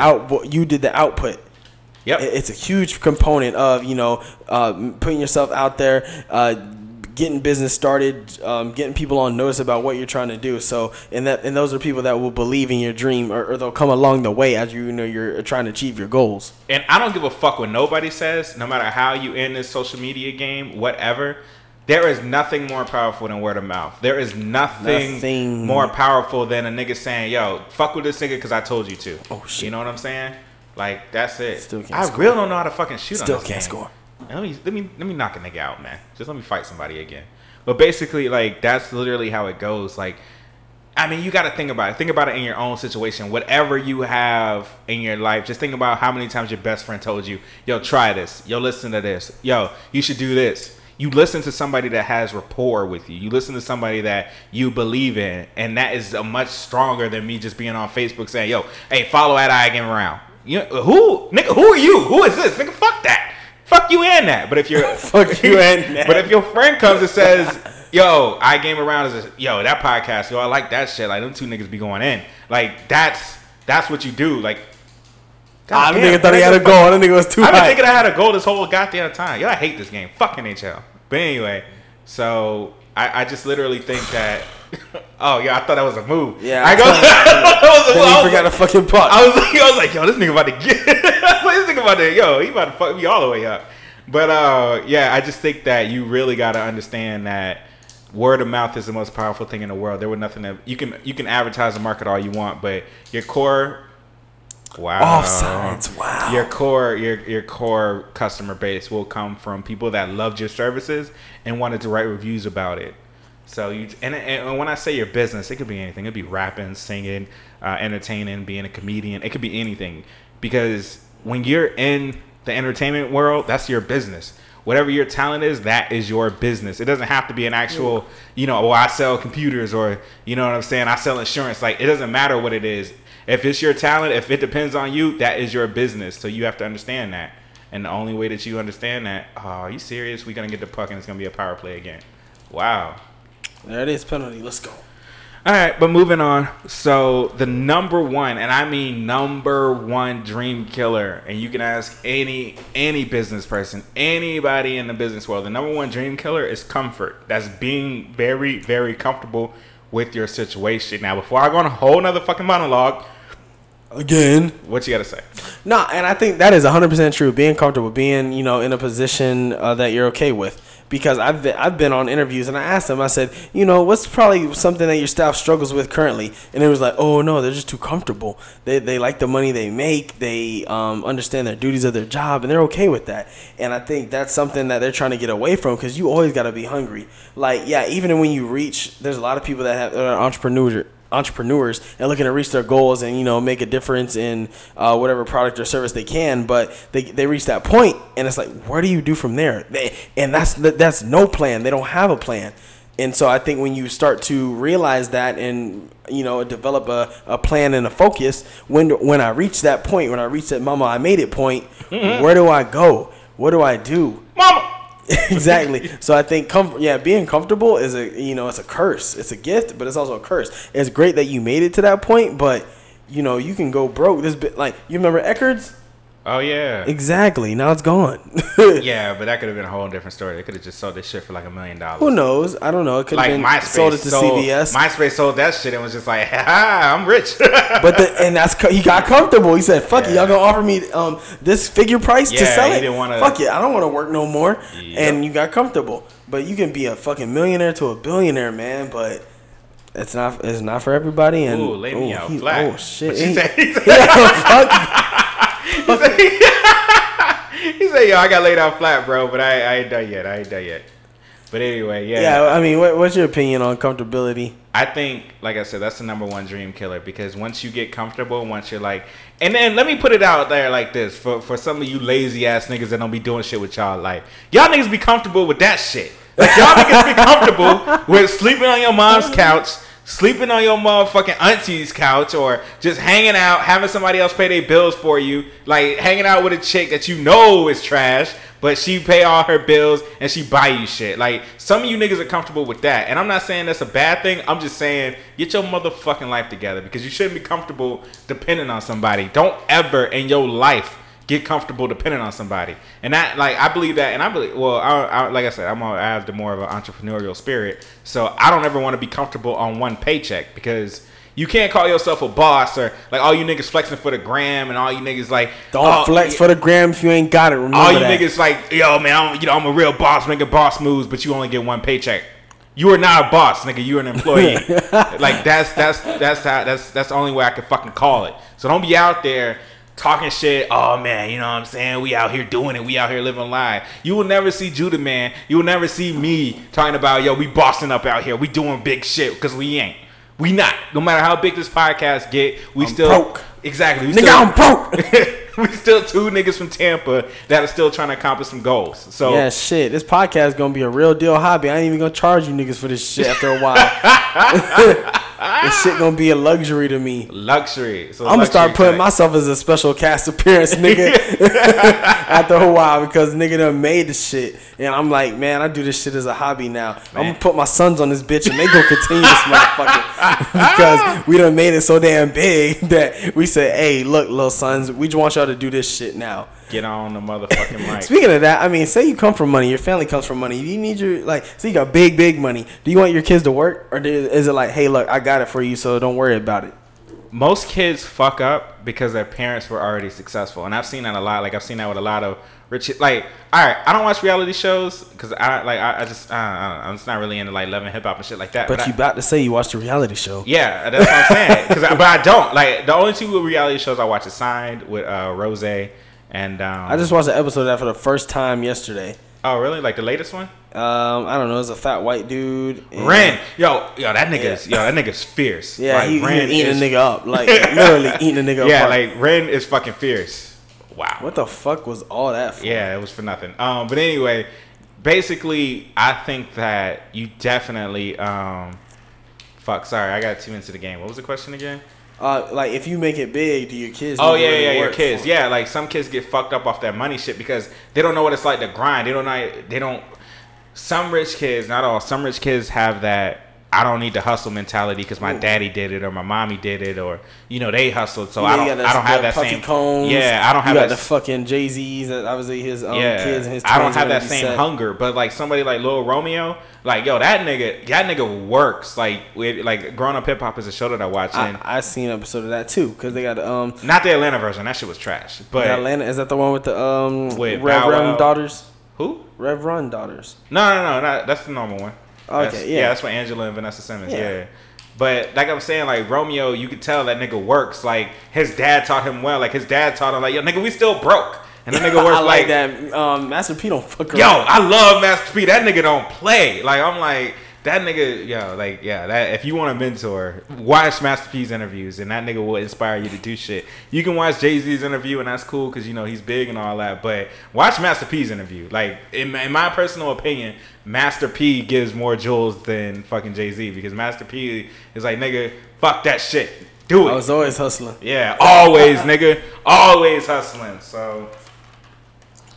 output. Yep. It's a huge component of, putting yourself out there, getting business started, getting people on notice about what you're trying to do. So, and those are people that will believe in your dream, or they'll come along the way as you're trying to achieve your goals. And I don't give a fuck what nobody says, no matter how you end this social media game, whatever. There is nothing more powerful than word of mouth. There is nothing more powerful than a nigga saying, yo, fuck with this nigga because I told you to. Oh, shit. You know what I'm saying? Like, that's it. Still can't I score. really don't know how to fucking shoot Still on this can't game. score. Let me knock a nigga out, man. Just let me fight somebody again. But basically, like, that's literally how it goes. Like, I mean, you got to think about it. Think about it in your own situation. Whatever you have in your life, just think about how many times your best friend told you, yo, try this. Yo, listen to this. Yo, you should do this. You listen to somebody that has rapport with you. You listen to somebody that you believe in. And that is a much stronger than me just being on Facebook saying, yo, hey, follow at I Game Around. You know, who are you? Who is this? Nigga, fuck that. Fuck you and that. But if you're fuck you and that. But if your friend comes and says, yo, I Game Around is that podcast, yo, I like that shit. Like, them two niggas be going in. Like, that's what you do. Like, I nigga thought he had a goal. That nigga was too high. I've been thinking I had a goal this whole goddamn time. Yo, I hate this game. Fucking NHL. But anyway, so I just literally think that. Oh yeah, I thought that was a move. Yeah, I go. Then he forgot a fucking puck. I was like, yo, this nigga about to get. This nigga about to, he about to fuck me all the way up. But yeah, I just think that you really got to understand that word of mouth is the most powerful thing in the world. There was nothing that you can advertise and market all you want, but your core. Wow. Offsides. Wow. Your core customer base will come from people that loved your services and wanted to write reviews about it. So and when I say your business, it could be anything. It could be rapping, singing, entertaining, being a comedian. It could be anything. Because when you're in the entertainment world, that's your business. Whatever your talent is, that is your business. It doesn't have to be an actual, I sell computers, or you know what I'm saying, I sell insurance. Like, it doesn't matter what it is. If it's your talent, if it depends on you, that is your business. So you have to understand that. And the only way that you understand that, are you serious? We're going to get the puck and it's going to be a power play again. Wow. There it is, penalty. Let's go. All right, but moving on. So the number one, and I mean number one dream killer, and you can ask any business person, anybody in the business world, the number one dream killer is comfort. That's being very, very comfortable with your situation. Now, before I go on a whole nother fucking monologue, again, what you got to say? No, and I think that is 100% true. Being comfortable, being, in a position that you're okay with. because I've been on interviews and I asked them, I said, you know, what's probably something that your staff struggles with currently? And it was like, oh no, they're just too comfortable. They like the money they make. They understand their duties of their job, and they're okay with that. And I think that's something that they're trying to get away from, because you always got to be hungry. Like, yeah, even when you reach, there's a lot of people that are entrepreneurs and looking to reach their goals and, you know, make a difference in whatever product or service they can, but they reach that point and it's like, where do you do from there? And that's no plan. They don't have a plan. And so I think when you start to realize that and, you know, develop a plan and a focus, when I reach that point, when I reach that mama I made it point, where do I go? What do I do? Mama! Exactly. So I think being comfortable is it's a curse. It's a gift, but it's also a curse. It's great that you made it to that point, but you know, you can go broke. Like, you remember Eckerd's? Oh yeah. Exactly. Now it's gone. Yeah, but that could have been a whole different story. They could have just sold this shit for like $1 million. Who knows? I don't know. It could have been MySpace sold it to CVS. MySpace sold that shit and was just like, ha, I'm rich. He got comfortable. He said, "Fuck it, y'all gonna offer me this figure price to sell it? He didn't wanna, fuck it, I don't want to work no more." Yep. And you got comfortable. But you can be a fucking millionaire to a billionaire, man. But it's not for everybody. And lay me out flat. Oh shit! He said, yo, I got laid out flat, bro, but I ain't done yet. But anyway, yeah. Yeah, I mean, what's your opinion on comfortability? I think, like I said, that's the number one dream killer, because once you get comfortable, once you're like, and then let me put it out there like this, for some of you lazy ass niggas that don't be doing shit with y'all, like, y'all niggas be comfortable with that shit. Like, y'all niggas be comfortable with sleeping on your mom's couch, sleeping on your motherfucking auntie's couch, or just hanging out, having somebody else pay their bills for you, like hanging out with a chick that you know is trash, but she pay all her bills and she buy you shit. Like, some of you niggas are comfortable with that, and I'm not saying that's a bad thing. I'm just saying, get your motherfucking life together, because you shouldn't be comfortable depending on somebody. Don't ever in your life get comfortable depending on somebody. And that, like, I believe that, and I believe, well, I like I said, I have the more of an entrepreneurial spirit, so I don't ever want to be comfortable on one paycheck, because you can't call yourself a boss, or like all you niggas flexing for the gram, and all you niggas like, don't flex for the gram if you ain't got it. Remember all you niggas like, yo man, I'm a real boss, making boss moves, but you only get one paycheck. You are not a boss, nigga. You're an employee. Like, that's the only way I can fucking call it. So don't be out there talking shit. Oh man, you know what I'm saying? We out here doing it. We out here living life. You will never see Judah, man. You will never see me talking about, yo, we bossing up out here. We doing big shit, because we ain't. We not. No matter how big this podcast get, I'm still broke. Exactly. I'm broke. We still two niggas from Tampa that are still trying to accomplish some goals. So yeah, shit. This podcast is gonna be a real deal hobby. I ain't even gonna charge you niggas for this shit after a while. This shit gonna be a luxury to me. Luxury. So I'm gonna start putting myself as a special cast appearance, nigga, after a while, because nigga done made the shit, and I'm like, man, I do this shit as a hobby now. Man. I'm gonna put my sons on this bitch, and they gonna continue this motherfucker, because we done made it so damn big that we said, hey, look, little sons, we just want y'all to do this shit now. Get on the motherfucking mic. Speaking of that, I mean, say you come from money, your family comes from money. Do you need so you got big money. Do you want your kids to work, or is it like, hey, look, I got it for you, so don't worry about it? Most kids fuck up because their parents were already successful, and I've seen that a lot. Like, I've seen that with a lot of rich. Like, all right, I don't watch reality shows because I'm just not really into like Love and Hip Hop and shit like that. But you about to say you watched a reality show? Yeah, that's what I'm saying. But I don't. Like, the only two reality shows I watch is Signed with Rose. And I just watched an episode of that for the first time yesterday. Oh, really? Like the latest one? I don't know. It's a fat white dude. Ren, yo, that nigga's fierce. Yeah, like, he eating a nigga up, like literally eating a nigga up. Yeah, like Ren is fucking fierce. Wow. What the fuck was all that for? Yeah, it was for nothing. But anyway, basically, I think that you definitely Sorry, I got 2 minutes of the game. What was the question again? Like, if you make it big, do your kids? Oh yeah, your kids. Yeah, like some kids get fucked up off that money shit because they don't know what it's like to grind. They don't. Some rich kids, not all. Some rich kids have that I don't need to hustle mentality because my daddy did it or my mommy did it or they hustled. So I don't have that same. Cones. Yeah, I don't have that. The fucking Jay-Z's that obviously his kids and his. I don't have that same hunger, but like somebody like Lil Romeo, like that nigga works. Like Growing Up Hip Hop is a show that I watch. I seen an episode of that too because they got not the Atlanta version. That shit was trash. But Atlanta, is that the one with the with Reverend daughters? Who? Rev Run daughters. No, that's the normal one. Okay, that's what Angela and Vanessa Simmons. Yeah. But like I'm saying, like Romeo, you could tell that nigga works. Like his dad taught him well. Like his dad taught him, like, yo, nigga, we still broke. And the nigga works I like that. Master P don't fuck around. Yo, I love Master P. That nigga don't play. Like I'm like that nigga. Yo, like that. If you want a mentor, watch Master P's interviews, and that nigga will inspire you to do shit. You can watch Jay-Z's interview, and that's cool because you know he's big and all that. But watch Master P's interview. Like in my personal opinion, Master P gives more jewels than fucking Jay-Z because Master P is like, nigga, fuck that shit. Do it. I was always hustling. Yeah, always, nigga. Always hustling. So,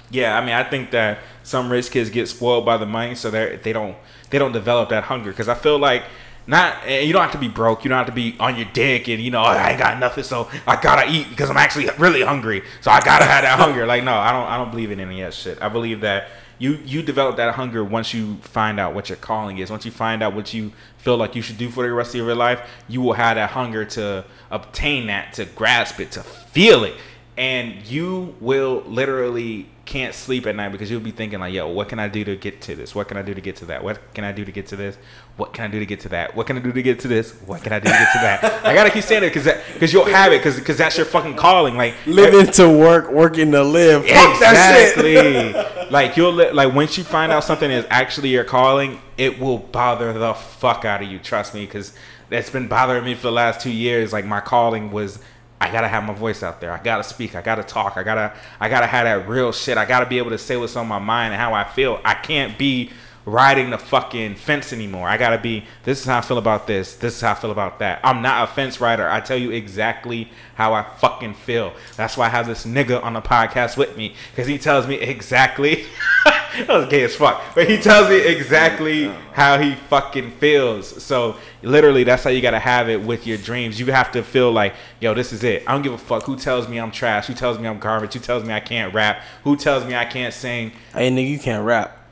yeah, I mean, I think that some rich kids get spoiled by the money so they don't develop that hunger. Because I feel like you don't have to be broke. You don't have to be on your dick and, oh, I ain't got nothing, so I gotta eat because I'm actually really hungry. So I gotta have that hunger. Like, no, I don't believe in any of that shit. I believe that you develop that hunger once you find out what your calling is. Once you find out what you feel like you should do for the rest of your life, you will have that hunger to obtain that, to grasp it, to feel it. And you will literally can't sleep at night because you'll be thinking like, yo, what can I do to get to this? What can I do to get to that? What can I do to get to this? What can I do to get to that? What can I do to get to this? What can I do to get to that? I gotta keep saying it because you'll have it because that's your fucking calling. Like living to work, working to live. Fuck exactly. That shit. Like like once you find out something is actually your calling, it will bother the fuck out of you. Trust me, because that's been bothering me for the last 2 years. Like my calling was, I gotta have my voice out there. I gotta speak. I gotta talk. I gotta have that real shit. I gotta be able to say what's on my mind and how I feel. I can't be riding the fucking fence anymore. I gotta be, this is how I feel about this. This is how I feel about that. I'm not a fence rider. I tell you exactly how I fucking feel. That's why I have this nigga on the podcast with me, because he tells me exactly. That was gay as fuck. But he tells me exactly how he fucking feels. So literally, that's how you gotta have it with your dreams. You have to feel like, yo, this is it. I don't give a fuck who tells me I'm trash, who tells me I'm garbage, who tells me I can't rap, who tells me I can't sing. Hey, nigga, you can't rap.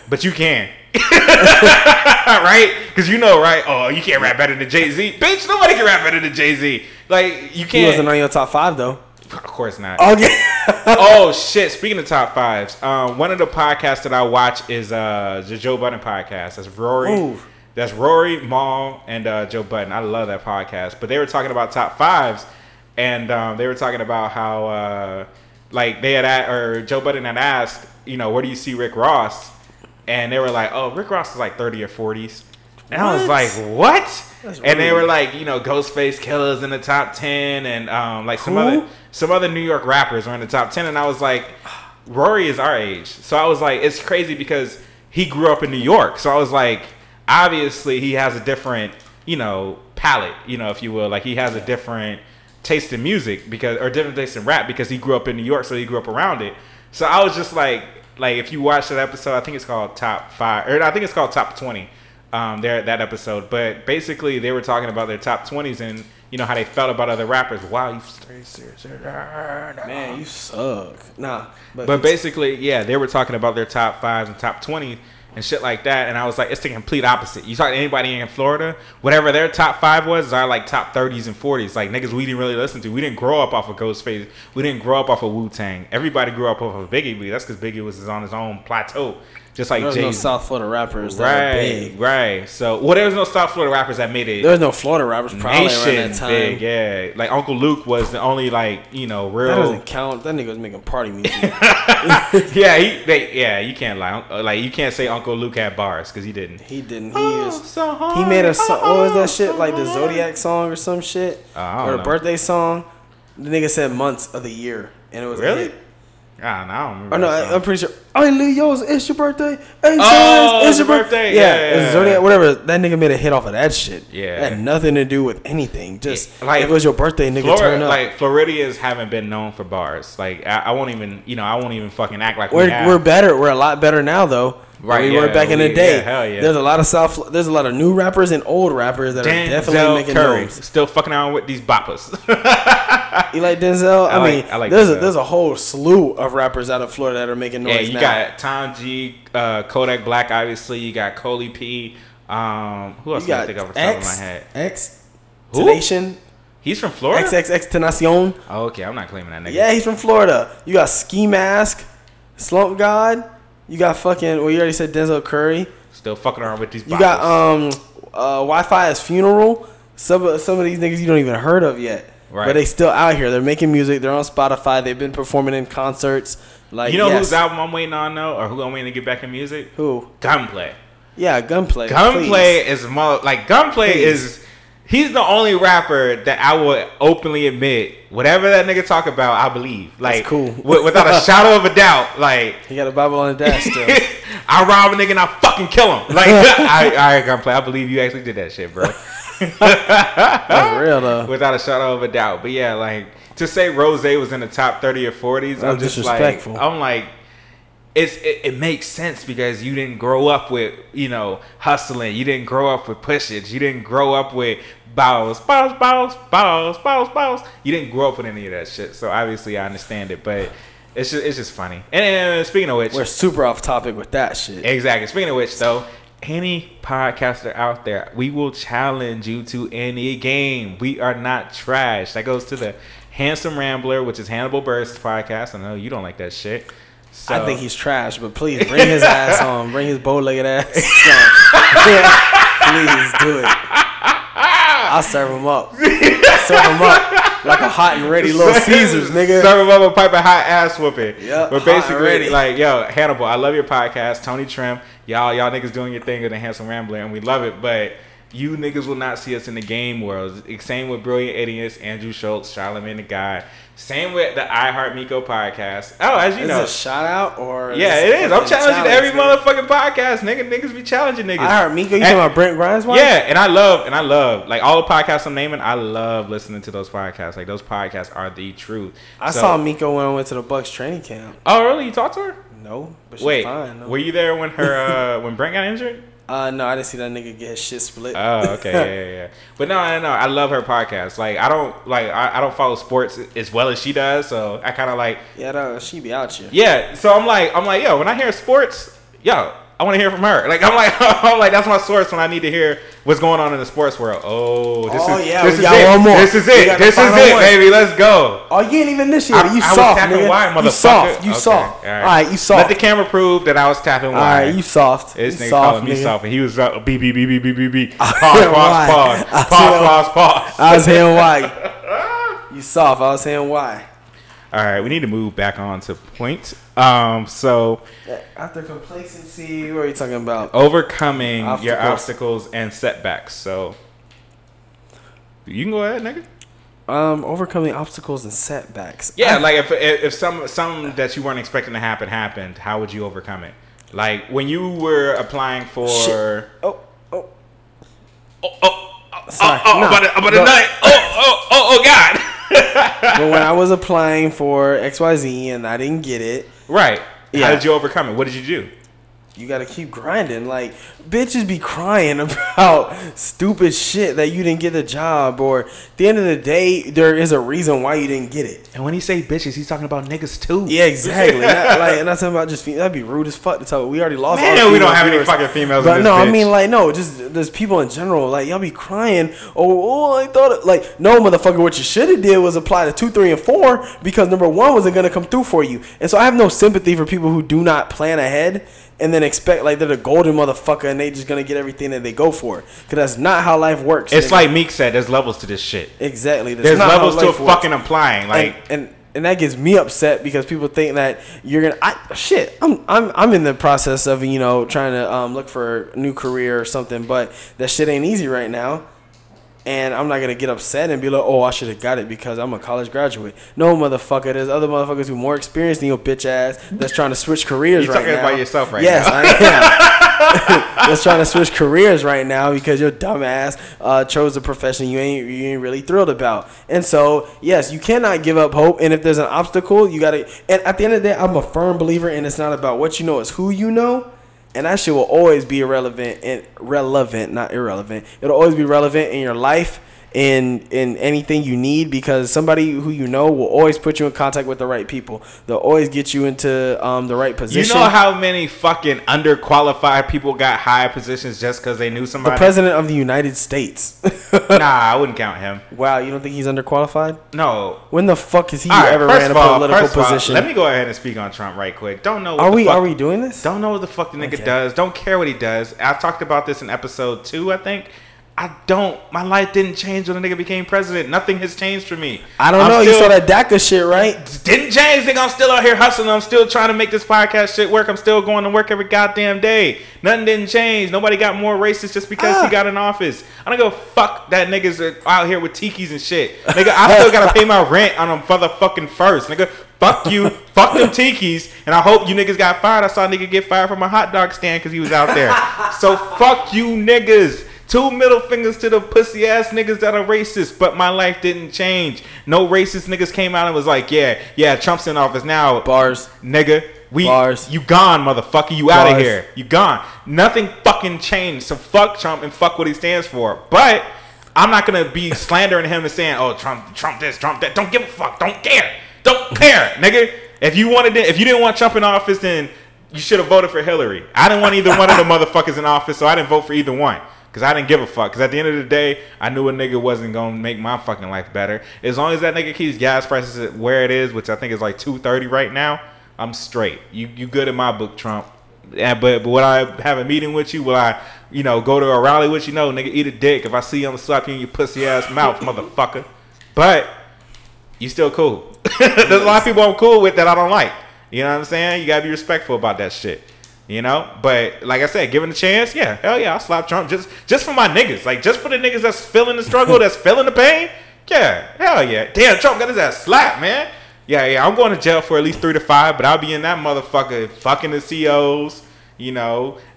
But you can. Right? Because you know, right? Oh, you can't rap better than Jay-Z. Bitch, nobody can rap better than Jay-Z. Like, you can't. He wasn't on your top 5, though. Of course not. Okay. Oh, shit. Speaking of top 5s, one of the podcasts that I watch is the Joe Budden podcast. That's Rory. Ooh. That's Rory, Maul, and Joe Budden. I love that podcast. But they were talking about top 5s, and they were talking about how, like, they had, or Joe Budden had asked, where do you see Rick Ross? And they were like, oh, Rick Ross is like 30 or 40s. And I was like, what? And they were like, Ghostface Killah's in the top 10, and like some other New York rappers were in the top 10. And I was like, Rory is our age. So I was like, it's crazy because he grew up in New York. So I was like, obviously he has a different, palette, if you will. Like he has a different taste in music or different taste in rap because he grew up in New York, so he grew up around it. So I was just like if you watch that episode, I think it's called Top 5, or I think it's called Top 20. That episode, but basically they were talking about their top 20s and how they felt about other rappers. Wow, you stay serious, man, you suck. Nah, but basically, yeah, they were talking about their top 5s and top 20 and shit like that, and I was like, it's the complete opposite. You talk to anybody in Florida, whatever their top 5 was, are like top 30s and 40s, like niggas we didn't really listen to. We didn't grow up off of Ghostface. We didn't grow up off of Wu-Tang. Everybody grew up off of Biggie, but that's because Biggie was on his own plateau. Just like There's no South Florida rappers that are big. Right. So, there was no South Florida rappers that made it. There was no Florida rappers probably around that time. Big, yeah. Like Uncle Luke was the only real. That doesn't count. That nigga was making party music. You can't lie. Like you can't say Uncle Luke had bars because he didn't. He didn't. He made a song. What was that shit? Like the Zodiac song or some shit, or a birthday song. The nigga said months of the year, and it was really. A hit. I don't remember. Oh no, I'm pretty sure. Hey Leos, it's your birthday. Hey, it's your birthday. Yeah. Zodiac, whatever. That nigga made a hit off of that shit. Yeah, it had nothing to do with anything. Just if it was your birthday, nigga, turn up. Like Floridians haven't been known for bars. Like I won't even, I won't even fucking act like we're better. We're a lot better now though. Right, we were back in the day. Yeah, hell yeah. There's a lot of there's a lot of new rappers and old rappers that are definitely making noise. Still fucking around with these boppers. You like Denzel? I like Denzel. There's a whole slew of rappers out of Florida that are making noise. Yeah, you got Tom G, Kodak Black, obviously. You got Coley P. Who else can I think of off the top of my head? Tenation. He's from Florida? XXX Tenacion. Oh, okay. I'm not claiming that nigga. Yeah, he's from Florida. You got Ski Mask. Slump God. You got fucking. Well, you already said Denzel Curry. Still fucking around with these. You got Wi-Fi's Funeral. Some of these niggas you don't even heard of yet. Right. But they still out here. They're making music. They're on Spotify. They've been performing in concerts. Like, you know whose album I'm waiting on though, or who I'm waiting to get back in music? Who? Gunplay. Yeah, Gunplay. Gunplay is. He's the only rapper that I would openly admit whatever that nigga talk about, I believe. Like, that's cool. Without a shadow of a doubt. Like, he got a Bible on the dash still. I rob a nigga and I fucking kill him. Like, I Gunplay. I believe you actually did that shit, bro. That's real though. Without a shadow of a doubt. But yeah, like, to say Rose was in the top 30 or 40s, I'm just disrespectful. Like, I'm like, it makes sense because you didn't grow up with, you know, hustling. You didn't grow up with push-its. You didn't grow up with bows. You didn't grow up with any of that shit. So obviously I understand it, but it's just funny. And speaking of which, we're super off topic with that shit. Exactly. Speaking of which, though, any podcaster out there, we will challenge you to any game. We are not trash. That goes to the Handsome Rambler, which is Hannibal Buress podcast. I know you don't like that shit. So. I think he's trash, but please bring his ass on. Bring his bow-legged ass on. Please do it. I'll serve him up. Serve him up like a hot and ready Little Caesars, nigga. Serve him up a pipe of hot ass whooping. Yep, but basically, like, yo, Hannibal, I love your podcast. Tony Trim, y'all niggas doing your thing with the Handsome Rambler, and we love it, but you niggas will not see us in the game world. Same with Brilliant Idiots, Andrew Schultz, Charlamagne the Guy. Same with the I Heart Miko podcast. Oh, as you know. Is it a shout out or? Yeah, it is. I'm challenging every motherfucking podcast. Niggas be challenging niggas. I Heart Miko? You talking about Brent Grimes' wife? Yeah, and I love, like, all the podcasts I'm naming, I love listening to those podcasts. Like, those podcasts are the truth. I saw Miko when I went to the Bucks training camp. Oh, really? You talked to her? No, but she's fine. No. Were you there when her when Brent got injured? No, I didn't see that nigga get his shit split. Oh, okay, yeah. But no, I love her podcast. Like, I don't follow sports as well as she does, so I kind of like. Yeah, she be out here. Yeah, so I'm like, yo, when I hear sports, yo, I want to hear from her. Like, I'm like, that's my source when I need to hear what's going on in the sports world. This is it, baby. Let's go. Oh, you ain't even initiated. You soft, nigga. You soft. All right, you soft. Let the camera prove that I was tapping wide. All right, you soft. This nigga calling me soft, and he was B. Pause. I was saying why. You soft. I was saying why. All right, we need to move back on to points. So after complacency, what are you talking about? Overcoming your obstacles and setbacks. So you can go ahead, nigga. Overcoming obstacles and setbacks. Yeah, like if some that you weren't expecting to happen happened, how would you overcome it? Like when you were applying for. Sorry. About a night. Oh God. But when I was applying for XYZ and I didn't get it. Right. Yeah. How did you overcome it? What did you do? You gotta keep grinding. Like, bitches be crying about stupid shit that you didn't get the job, or at the end of the day, there is a reason why you didn't get it. And when he say bitches, he's talking about niggas too. Yeah, exactly. And I'm talking about just that'd be rude as fuck to tell. We already lost. Man, we don't have any fucking females. But in this no, bitch. I mean, like, no, just there's people in general. Like, y'all be crying. I thought like, no, motherfucker. What you should have did was apply to 2, 3, and 4 because number 1 wasn't gonna come through for you. And so I have no sympathy for people who do not plan ahead and then expect like they're the golden motherfucker and they just gonna get everything that they go for. Because that's not how life works. It's like Meek said, there's levels to this shit. Exactly. There's levels to fucking applying. Like and that gets me upset because people think that you're gonna. I'm in the process of trying to look for a new career or something, but that shit ain't easy right now. And I'm not going to get upset and be like, oh, I should have got it because I'm a college graduate. No, motherfucker. There's other motherfuckers who are more experienced than your bitch ass that's trying to switch careers right now. You're talking about yourself right now. Yes, I am. That's trying to switch careers right now because your dumb ass chose a profession you ain't really thrilled about. And so, yes, you cannot give up hope. And if there's an obstacle, you got to. And at the end of the day, I'm a firm believer, and it's not about what you know, it's who you know. And that shit will always be relevant, not irrelevant. It'll always be relevant in your life in anything you need, because somebody who you know will always put you in contact with the right people. They'll always get you into the right position. You know how many fucking underqualified people got high positions just because they knew somebody? The president of the United States. Nah, I wouldn't count him. Wow, you don't think he's underqualified? No. When the fuck has he ever ran a political position? Let me go ahead and speak on Trump right quick. Don't know. Are we doing this? Don't know what the fuck the nigga does. Don't care what he does. I talked about this in episode 2, I think. My life didn't change when the nigga became president. Nothing has changed for me. I don't know. You saw that DACA shit, right? Didn't change. Nigga, I'm still out here hustling. I'm still trying to make this podcast shit work. I'm still going to work every goddamn day. Nothing didn't change. Nobody got more racist just because he got in office. I don't go fuck that niggas out here with tikis and shit. Nigga, I still gotta pay my rent on them motherfucking first. Nigga, fuck you. Fuck them tikis. And I hope you niggas got fired. I saw a nigga get fired from a hot dog stand because he was out there. So fuck you niggas. 2 middle fingers to the pussy ass niggas that are racist, but my life didn't change. No racist niggas came out and was like, yeah, Trump's in office now. Bars. Nigga, you gone, motherfucker. You out of here. You gone. Nothing fucking changed. So fuck Trump and fuck what he stands for. But I'm not going to be slandering him and saying, oh, Trump this, Trump that. Don't give a fuck. Don't care. Don't care, nigga. If you didn't want Trump in office, then you should have voted for Hillary. I didn't want either one of the motherfuckers in office, so I didn't vote for either one. Because I didn't give a fuck. Because at the end of the day, I knew a nigga wasn't going to make my fucking life better. As long as that nigga keeps gas prices at where it is, which I think is like $2.30 right now, I'm straight. You good in my book, Trump. Yeah, but would I have a meeting with you? Will I, go to a rally with you? No, nigga, eat a dick. If I see you, I'm going to slap you in your pussy ass mouth, motherfucker. But you still cool. There's a lot of people I'm cool with that I don't like. You know what I'm saying? You got to be respectful about that shit. But like I said, given a chance, yeah, hell yeah, I'll slap Trump just for my niggas, like just for the niggas that's feeling the struggle, that's feeling the pain. Yeah, hell yeah. Damn, Trump got his ass slapped, man. Yeah, I'm going to jail for at least 3 to 5, but I'll be in that motherfucker fucking the COs,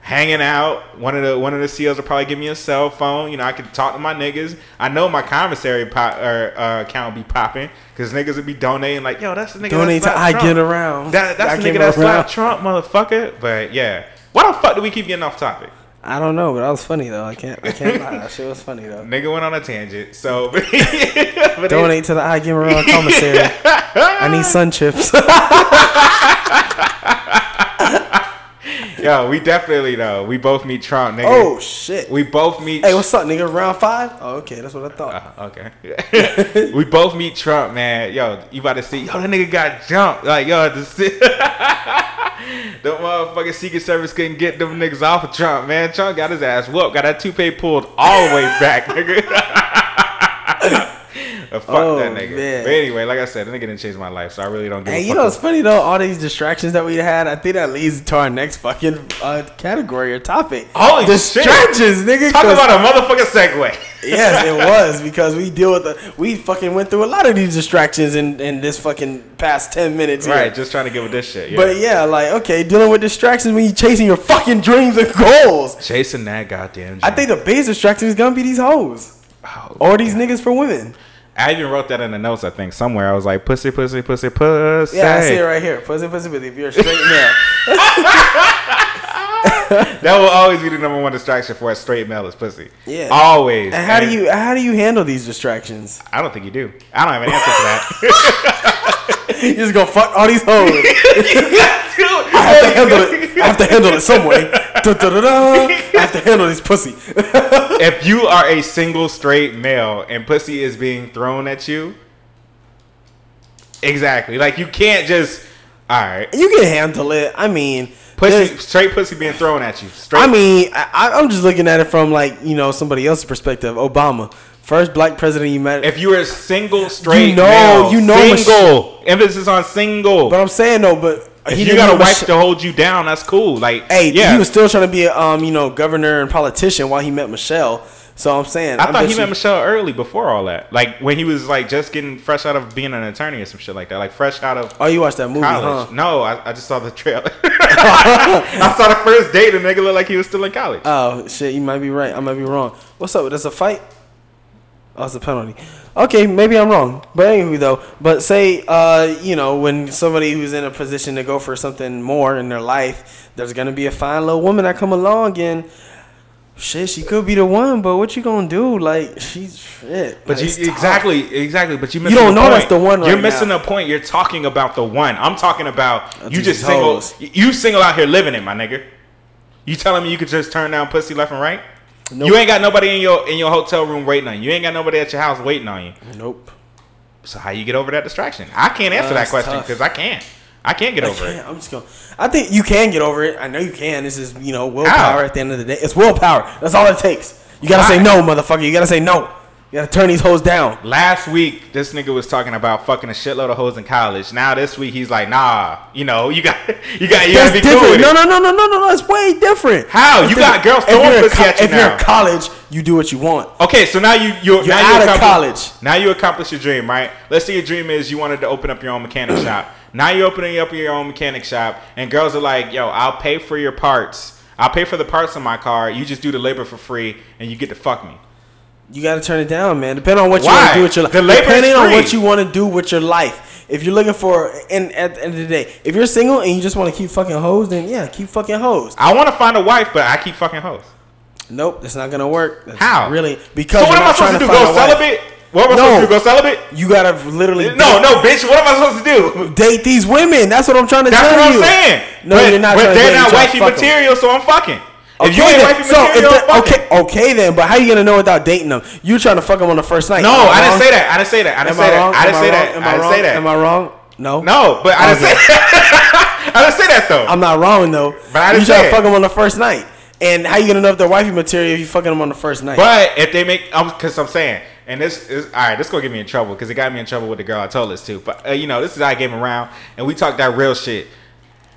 hanging out. One of the COs will probably give me a cell phone. I can talk to my niggas. I know my commissary account will be popping because niggas will be donating like, yo, that's the nigga donate that slapped Trump. Get around. That's the nigga that slapped Trump, motherfucker. But yeah, why the fuck do we keep getting off topic? I don't know, but that was funny though. I can't lie. That shit was funny though. Nigga went on a tangent. So donate to the I Get Around commissary. I need sun chips. Yo, we definitely though. We both meet Trump, nigga. Oh shit. We both meet. Hey, what's up, nigga? Round 5? Oh, okay, that's what I thought. Okay. We both meet Trump, man. Yo, you about to see? Yo, that nigga got jumped. Like, yo, the motherfucking Secret Service couldn't get them niggas off of Trump, man. Trump got his ass whooped. Got that toupee pulled all the way back, nigga. Fuck that nigga. Man. But anyway, like I said, that nigga didn't change my life, so I really don't give a fuck. You know what's funny though? All these distractions that we had, I think that leads to our next fucking category or topic. Holy distractions, nigga. Talk about a motherfucking segue. Yes, it was, because we fucking went through a lot of these distractions in this fucking past 10 minutes. Right, here. just trying to get with this shit. Yeah. But yeah, like, okay, dealing with distractions when you chasing your fucking dreams and goals. Chasing that goddamn dream. I think the biggest distraction is gonna be these hoes. Oh, or these niggas for women. I even wrote that in the notes, I think, somewhere. I was like, pussy, pussy, pussy, pussy. Yeah, I see it right here. Pussy, pussy, pussy. If you're a straight male. That will always be the number one distraction for a straight male is pussy. Yeah. Always. And how do you handle these distractions? I don't think you do. I don't have an answer for that. You're just gonna fuck all these hoes. I have to handle it some way. I have to handle this pussy. If you are a single straight male and pussy is being thrown at you, exactly. Like, you can't just, all right. You can handle it. I mean, straight pussy being thrown at you. Straight. I mean, I'm just looking at it from, like, somebody else's perspective. Obama. First black president you met. If you were a single straight male, single. Emphasis on single. But I'm saying though, if you got a wife to hold you down, that's cool. Like, hey, yeah. He was still trying to be a governor and politician while he met Michelle. So I'm saying, I thought he met Michelle early before all that. Like when he was like just getting fresh out of being an attorney or some shit like that. Like fresh out of. Oh, you watched that movie? College. Huh? No, I just saw the trailer. I saw the first date and the nigga looked like he was still in college. Oh shit, you might be right. I might be wrong. What's up? There's a fight. Oh, it's a penalty. Okay, maybe I'm wrong. But anyway, though. But say, when somebody who's in a position to go for something more in their life, there's going to be a fine little woman that come along and Shit, she could be the one, but what you gonna do? Like, she's shit. But like, exactly. But you don't know that's the one. You're missing the point. You're talking about the one. I'm talking about that's you just single. You single out here living it, my nigga. You telling me you could just turn down pussy left and right? Nope. You ain't got nobody in your hotel room waiting on you. You ain't got nobody at your house waiting on you. Nope. So how you get over that distraction? I can't answer that question because I can't. I can't get over it. I'm just going. I think you can get over it. I know you can. This is willpower. At the end of the day, it's willpower. That's all it takes. You gotta say no, motherfucker. You gotta say no. You gotta turn these hoes down. Last week, this nigga was talking about fucking a shitload of hoes in college. Now this week, he's like, nah, you gotta be different. cool with it. No. It's way different. How? You got girls throwing pussy at you now. If you're in college, you do what you want. Okay, so now you're out of college. Now you accomplish your dream, right? Let's say your dream is you wanted to open up your own mechanic shop. Now you're opening up your own mechanic shop, and girls are like, yo, I'll pay for your parts. I'll pay for the parts on my car. You just do the labor for free, and you get to fuck me. You got to turn it down, man. Depending on what you want to do with your life. Depending on what you want to do with your life. If you're looking for, and at the end of the day, if you're single and you just want to keep fucking hoes, then yeah, keep fucking hoes. I want to find a wife, but I keep fucking hoes. Nope, that's not gonna work. That's How? Really? Because so what am I supposed to do? Go celibate? What am I supposed to do? Go celibate? You gotta literally. No, bitch. What am I supposed to do? Date these women. That's what I'm trying to tell you. That's what I'm saying. No, you're not. But they're not wifey material, so I'm fucking. If you ain't wifey material, okay then. But how you gonna know without dating them? You trying to fuck them on the first night? No, I didn't say that. I didn't say that. Am I wrong? No, but I didn't say that. I didn't say that though. I'm not wrong though. But I didn't say you trying to fuck them on the first night. And how you gonna know if they're wifey material if you fucking them on the first night? But if they make, because I'm saying, and this is all right. This gonna get me in trouble because it got me in trouble with the girl I told this to. But this is how I came around, and we talked that real shit.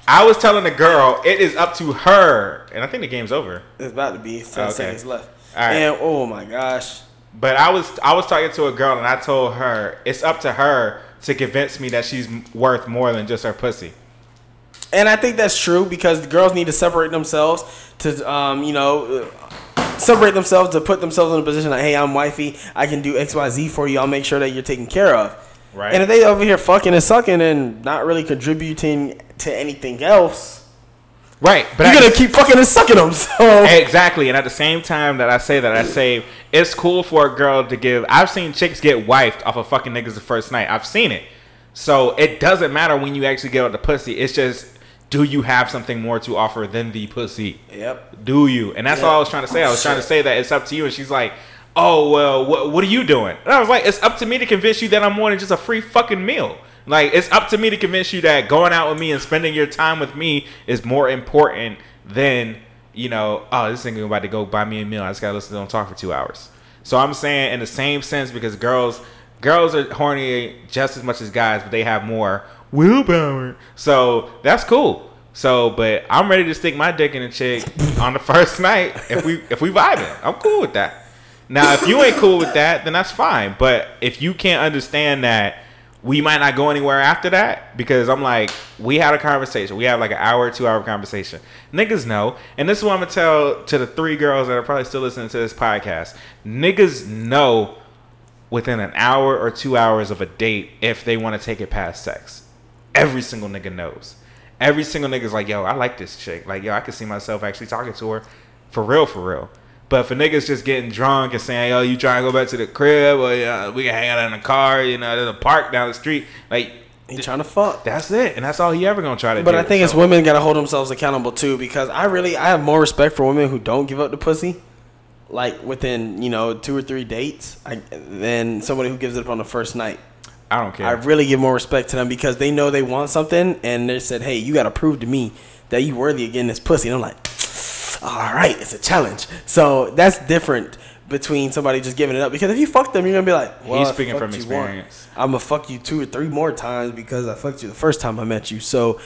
I was telling the girl it is up to her, and I think the game's over. It's about to be 10 seconds left. All right. And oh my gosh. But I was talking to a girl, and I told her it's up to her to convince me that she's worth more than just her pussy. And I think that's true because the girls need to separate themselves to, separate themselves to put themselves in a position like, hey, I'm wifey. I can do X, Y, Z for you. I'll make sure that you're taken care of. Right. And if they over here fucking and sucking and not really contributing to anything else, right? But you're gonna keep fucking and sucking them. So exactly. And at the same time that I say it's cool for a girl to give. I've seen chicks get wifed off of fucking niggas the first night. I've seen it. So it doesn't matter when you actually get out the pussy. It's just, do you have something more to offer than the pussy? Yep. Do you? And that's all I was trying to say. I was trying to say that it's up to you. And she's like, oh, well, what are you doing? And I was like, it's up to me to convince you that I'm more than just a free fucking meal. Like, it's up to me to convince you that going out with me and spending your time with me is more important than, oh, this nigga about to go buy me a meal. I just gotta listen to them talk for 2 hours. So I'm saying in the same sense, because girls are horny just as much as guys, but they have more willpower. So that's cool. So, but I'm ready to stick my dick in a chick on the first night if we vibing. I'm cool with that. Now, if you ain't cool with that, then that's fine. But if you can't understand that we might not go anywhere after that, because I'm like, we had a conversation. We have like an hour, 2 hour conversation. Niggas know. And this is what I'm going to tell to the 3 girls that are probably still listening to this podcast. Niggas know within an hour or 2 hours of a date if they want to take it past sex. Every single nigga knows. Every single nigga's like, yo, I like this chick. Like, yo, I can see myself actually talking to her for real. But for niggas just getting drunk and saying, yo, you trying to go back to the crib, or we can hang out in the car, there's a park down the street. Like, he trying to fuck. That's it. And that's all he ever going to try to do. But I think it's women got to hold themselves accountable too, because I have more respect for women who don't give up the pussy, like within, 2 or 3 dates, than somebody who gives it up on the first night. I don't care. I really give more respect to them because they know they want something, and they said, hey, you got to prove to me that you worthy of getting this pussy. And I'm like, all right, it's a challenge. So that's different between somebody just giving it up, because if you fuck them, you're gonna be like, well, he's speaking from experience. I'm gonna fuck you 2 or 3 more times because I fucked you the first time I met you. So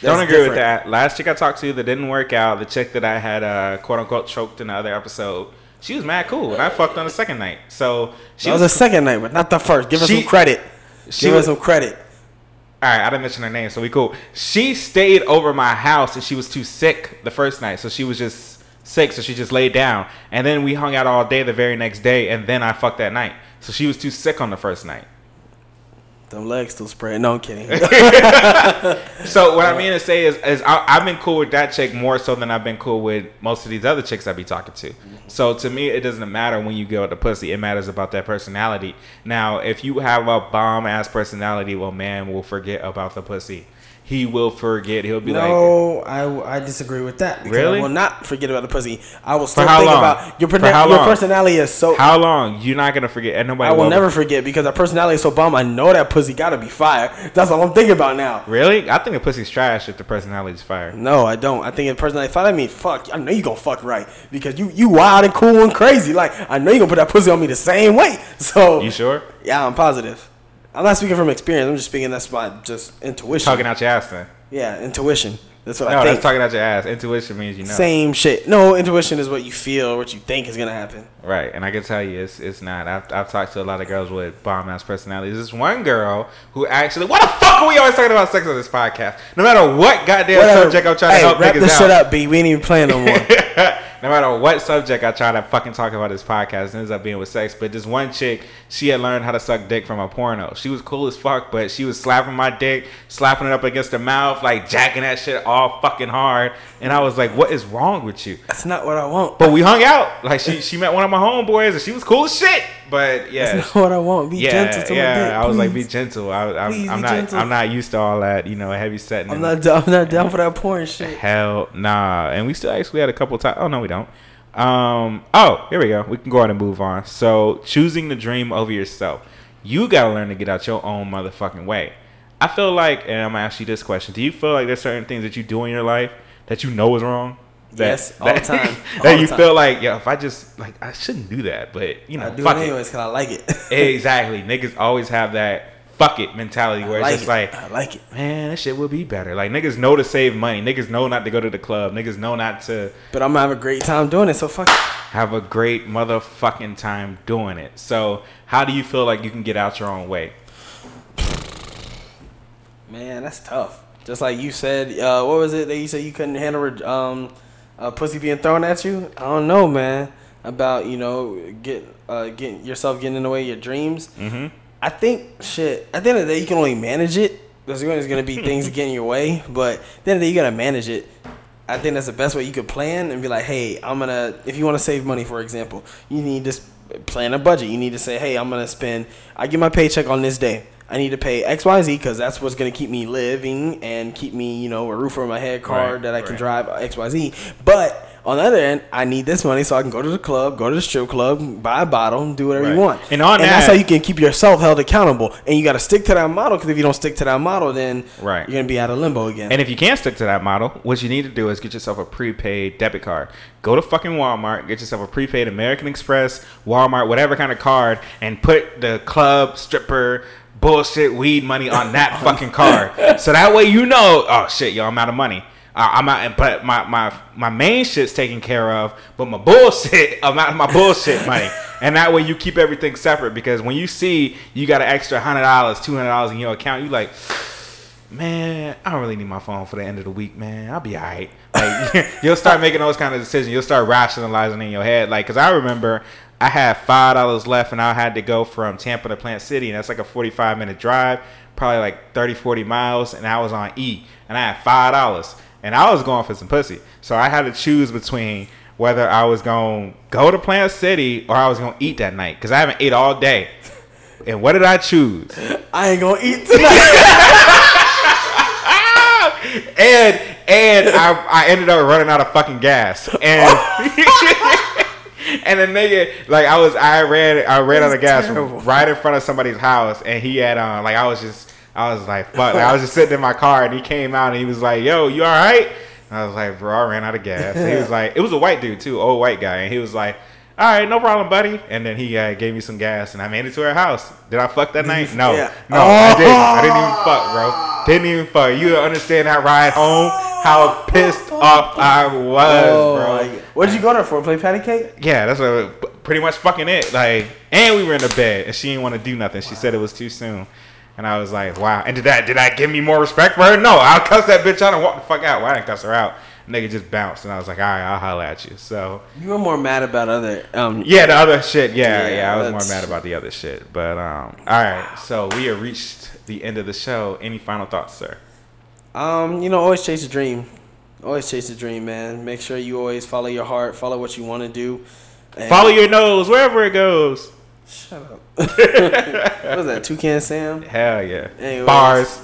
don't agree with that. Last chick I talked to that didn't work out, the chick that I had quote unquote choked in the other episode, she was mad cool, and I fucked on the second night. So that was the second night, but not the first. Give her some credit. Give her some credit. All right, I didn't mention her name, so we cool. She stayed over my house, and she was too sick the first night, so she was just sick, so she just laid down. And then we hung out all day the very next day, and then I fucked that night. So she was too sick on the first night. Them legs still spread. No, I'm kidding. So what I mean to say is I've been cool with that chick more so than I've been cool with most of these other chicks I be talking to. So to me, it doesn't matter when you go with the pussy. It matters about that personality. Now, if you have a bomb ass personality, well, man will forget about the pussy. He will forget. He'll be no, I disagree with that. Really? I will not forget about the pussy. I will still think about your personality is so. How long? You're not gonna forget. And nobody. I will never forget because our personality is so bomb. I know that pussy gotta be fire. That's all I'm thinking about now. Really? I think the pussy's trash if the personality is fire. No, I don't. I think if the personality fire, I mean, fuck. I know you gonna fuck right because you wild and cool and crazy. Like I know you gonna put that pussy on me the same way. So you sure? Yeah, I'm positive. I'm not speaking from experience. I'm just speaking that's my just intuition. Talking out your ass then. Yeah, intuition. That's what I think. think. That's talking out your ass. Intuition means you know. Same shit. No, intuition is what you feel, what you think is gonna happen. Right, and I can tell you, it's not. I've talked to a lot of girls with bomb ass personalities. There's one girl who actually. What the fuck are we always talking about sex on this podcast? No matter what goddamn subject I'm trying to help niggas out. Wrap this shit up, B. We ain't even playing no more. No matter what subject I try to fucking talk about this podcast, it ends up being with sex. But this one chick, she had learned how to suck dick from a porno. She was cool as fuck, but she was slapping my dick, slapping it up against the mouth, like jacking that shit all fucking hard. And I was like, what is wrong with you? That's not what I want. But we hung out. Like she met one of my homeboys and she was cool as shit. But yeah, that's not what I want. Be gentle to my dick. I was like, be gentle. I'm not used to all that, heavy setting. I'm not down for that porn shit. Hell nah. And we still actually had a couple times. Oh no, we don't. Oh, here we go. We can go ahead and move on. So choosing the dream over yourself. You gotta learn to get out your own motherfucking way. I feel like, and I'm gonna ask you this question: do you feel like there's certain things that you do in your life that you know is wrong? Yes, all the time. That you feel like, if I just I shouldn't do that, but I do it anyways because I like it. Exactly, niggas always have that fuck it mentality where it's just like, I like it, man, this shit would be better. Like niggas know to save money, niggas know not to go to the club, niggas know not to. But I'm gonna have a great time doing it, so fuck it. Have a great motherfucking time doing it. So how do you feel like you can get out your own way? Man, that's tough. Just like you said, what was it that you said you couldn't handle pussy being thrown at you? I don't know, man. About getting yourself getting in the way of your dreams. Mm-hmm. I think shit. At the end of the day, you can only manage it. There's going to be things that get in your way, but at the end of the day, you gotta manage it. I think that's the best way you could plan and be like, hey, if you want to save money, for example, you need to plan a budget. You need to say, hey, I get my paycheck on this day. I need to pay XYZ because that's what's going to keep me living and keep me, a roof over my head, car that I can drive, XYZ. But on the other end, I need this money so I can go to the club, go to the strip club, buy a bottle, do whatever you want. And that's how you can keep yourself held accountable. And you got to stick to that model because if you don't stick to that model, then you're going to be out of limbo again. And if you can't stick to that model, what you need to do is get yourself a prepaid debit card. Go to fucking Walmart, get yourself a prepaid American Express, Walmart, whatever kind of card, and put the club, stripper, bullshit weed money on that fucking card. So that way oh shit, yo, I'm out of money. I'm out, but my main shit's taken care of, but my bullshit, I'm out of my bullshit money. And that way you keep everything separate because when you see you got an extra $100, $200 in your account, you like, man, I don't really need my phone for the end of the week, man. I'll be all right. Like, you'll start making those kind of decisions. You'll start rationalizing in your head. Like, because I remember I had $5 left and I had to go from Tampa to Plant City, and that's like a 45-minute drive, probably like 30, 40 miles, and I was on E, and I had $5, and I was going for some pussy. So I had to choose between whether I was going to go to Plant City or I was going to eat that night, because I haven't ate all day. And what did I choose? I ain't going to eat tonight. and I ended up running out of fucking gas. And and the nigga, like I ran out of gas right in front of somebody's house, and he had I was like, fuck. Like, I was just sitting in my car, and he came out, and he was like, yo, you all right? And I was like, bro, I ran out of gas. And he was like, it was a white dude too, old white guy, and he was like, all right, no problem, buddy. And then he gave me some gas, and I made it to her house. Did I fuck that night? No, I didn't. I didn't even fuck, bro. Didn't even fuck. You don't understand that ride home, how pissed off I was, bro. What did you go there for? Play patty cake? Yeah, that's pretty much fucking it. Like, and we were in the bed, and she didn't want to do nothing. She said it was too soon. And I was like, wow. And did that give me more respect for her? No, I'll cuss that bitch out and walk the fuck out. Well, I didn't cuss her out. Nigga just bounced, and I was like, all right, I'll holler at you. So you were more mad about other. Yeah, the other shit. Yeah, I was more mad about the other shit. But all right, so we have reached the end of the show. Any final thoughts, sir? Always chase a dream. Always chase a dream, man. Make sure you always follow your heart, follow what you want to do. And follow your nose wherever it goes. Shut up. What was that, Toucan Sam? Hell yeah. Anyways. Bars.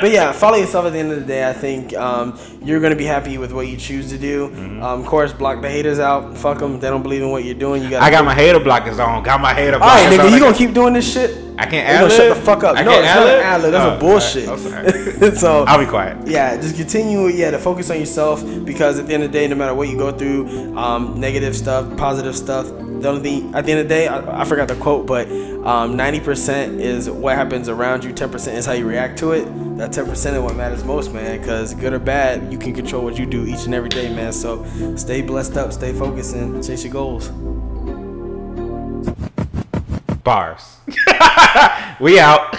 But yeah, follow yourself at the end of the day. I think you're going to be happy with what you choose to do. Of course, block the haters out. Fuck them. They don't believe in what you're doing. I got my hater blockers on. Got my hater blockers on. All right, nigga, you going to keep doing this shit? I can't ad-lib? Shut the fuck up. No, it's not an ad-lib. That's a bullshit. Right. So I'll be quiet. Yeah, just continue to focus on yourself, because at the end of the day, no matter what you go through, negative stuff, positive stuff, the only thing, at the end of the day, I forgot the quote, but 90% is what happens around you, 10% is how you react to it. That 10% is what matters most, man, because good or bad, you can control what you do each and every day, man. So stay blessed up, stay focused, and chase your goals. Bars. We out.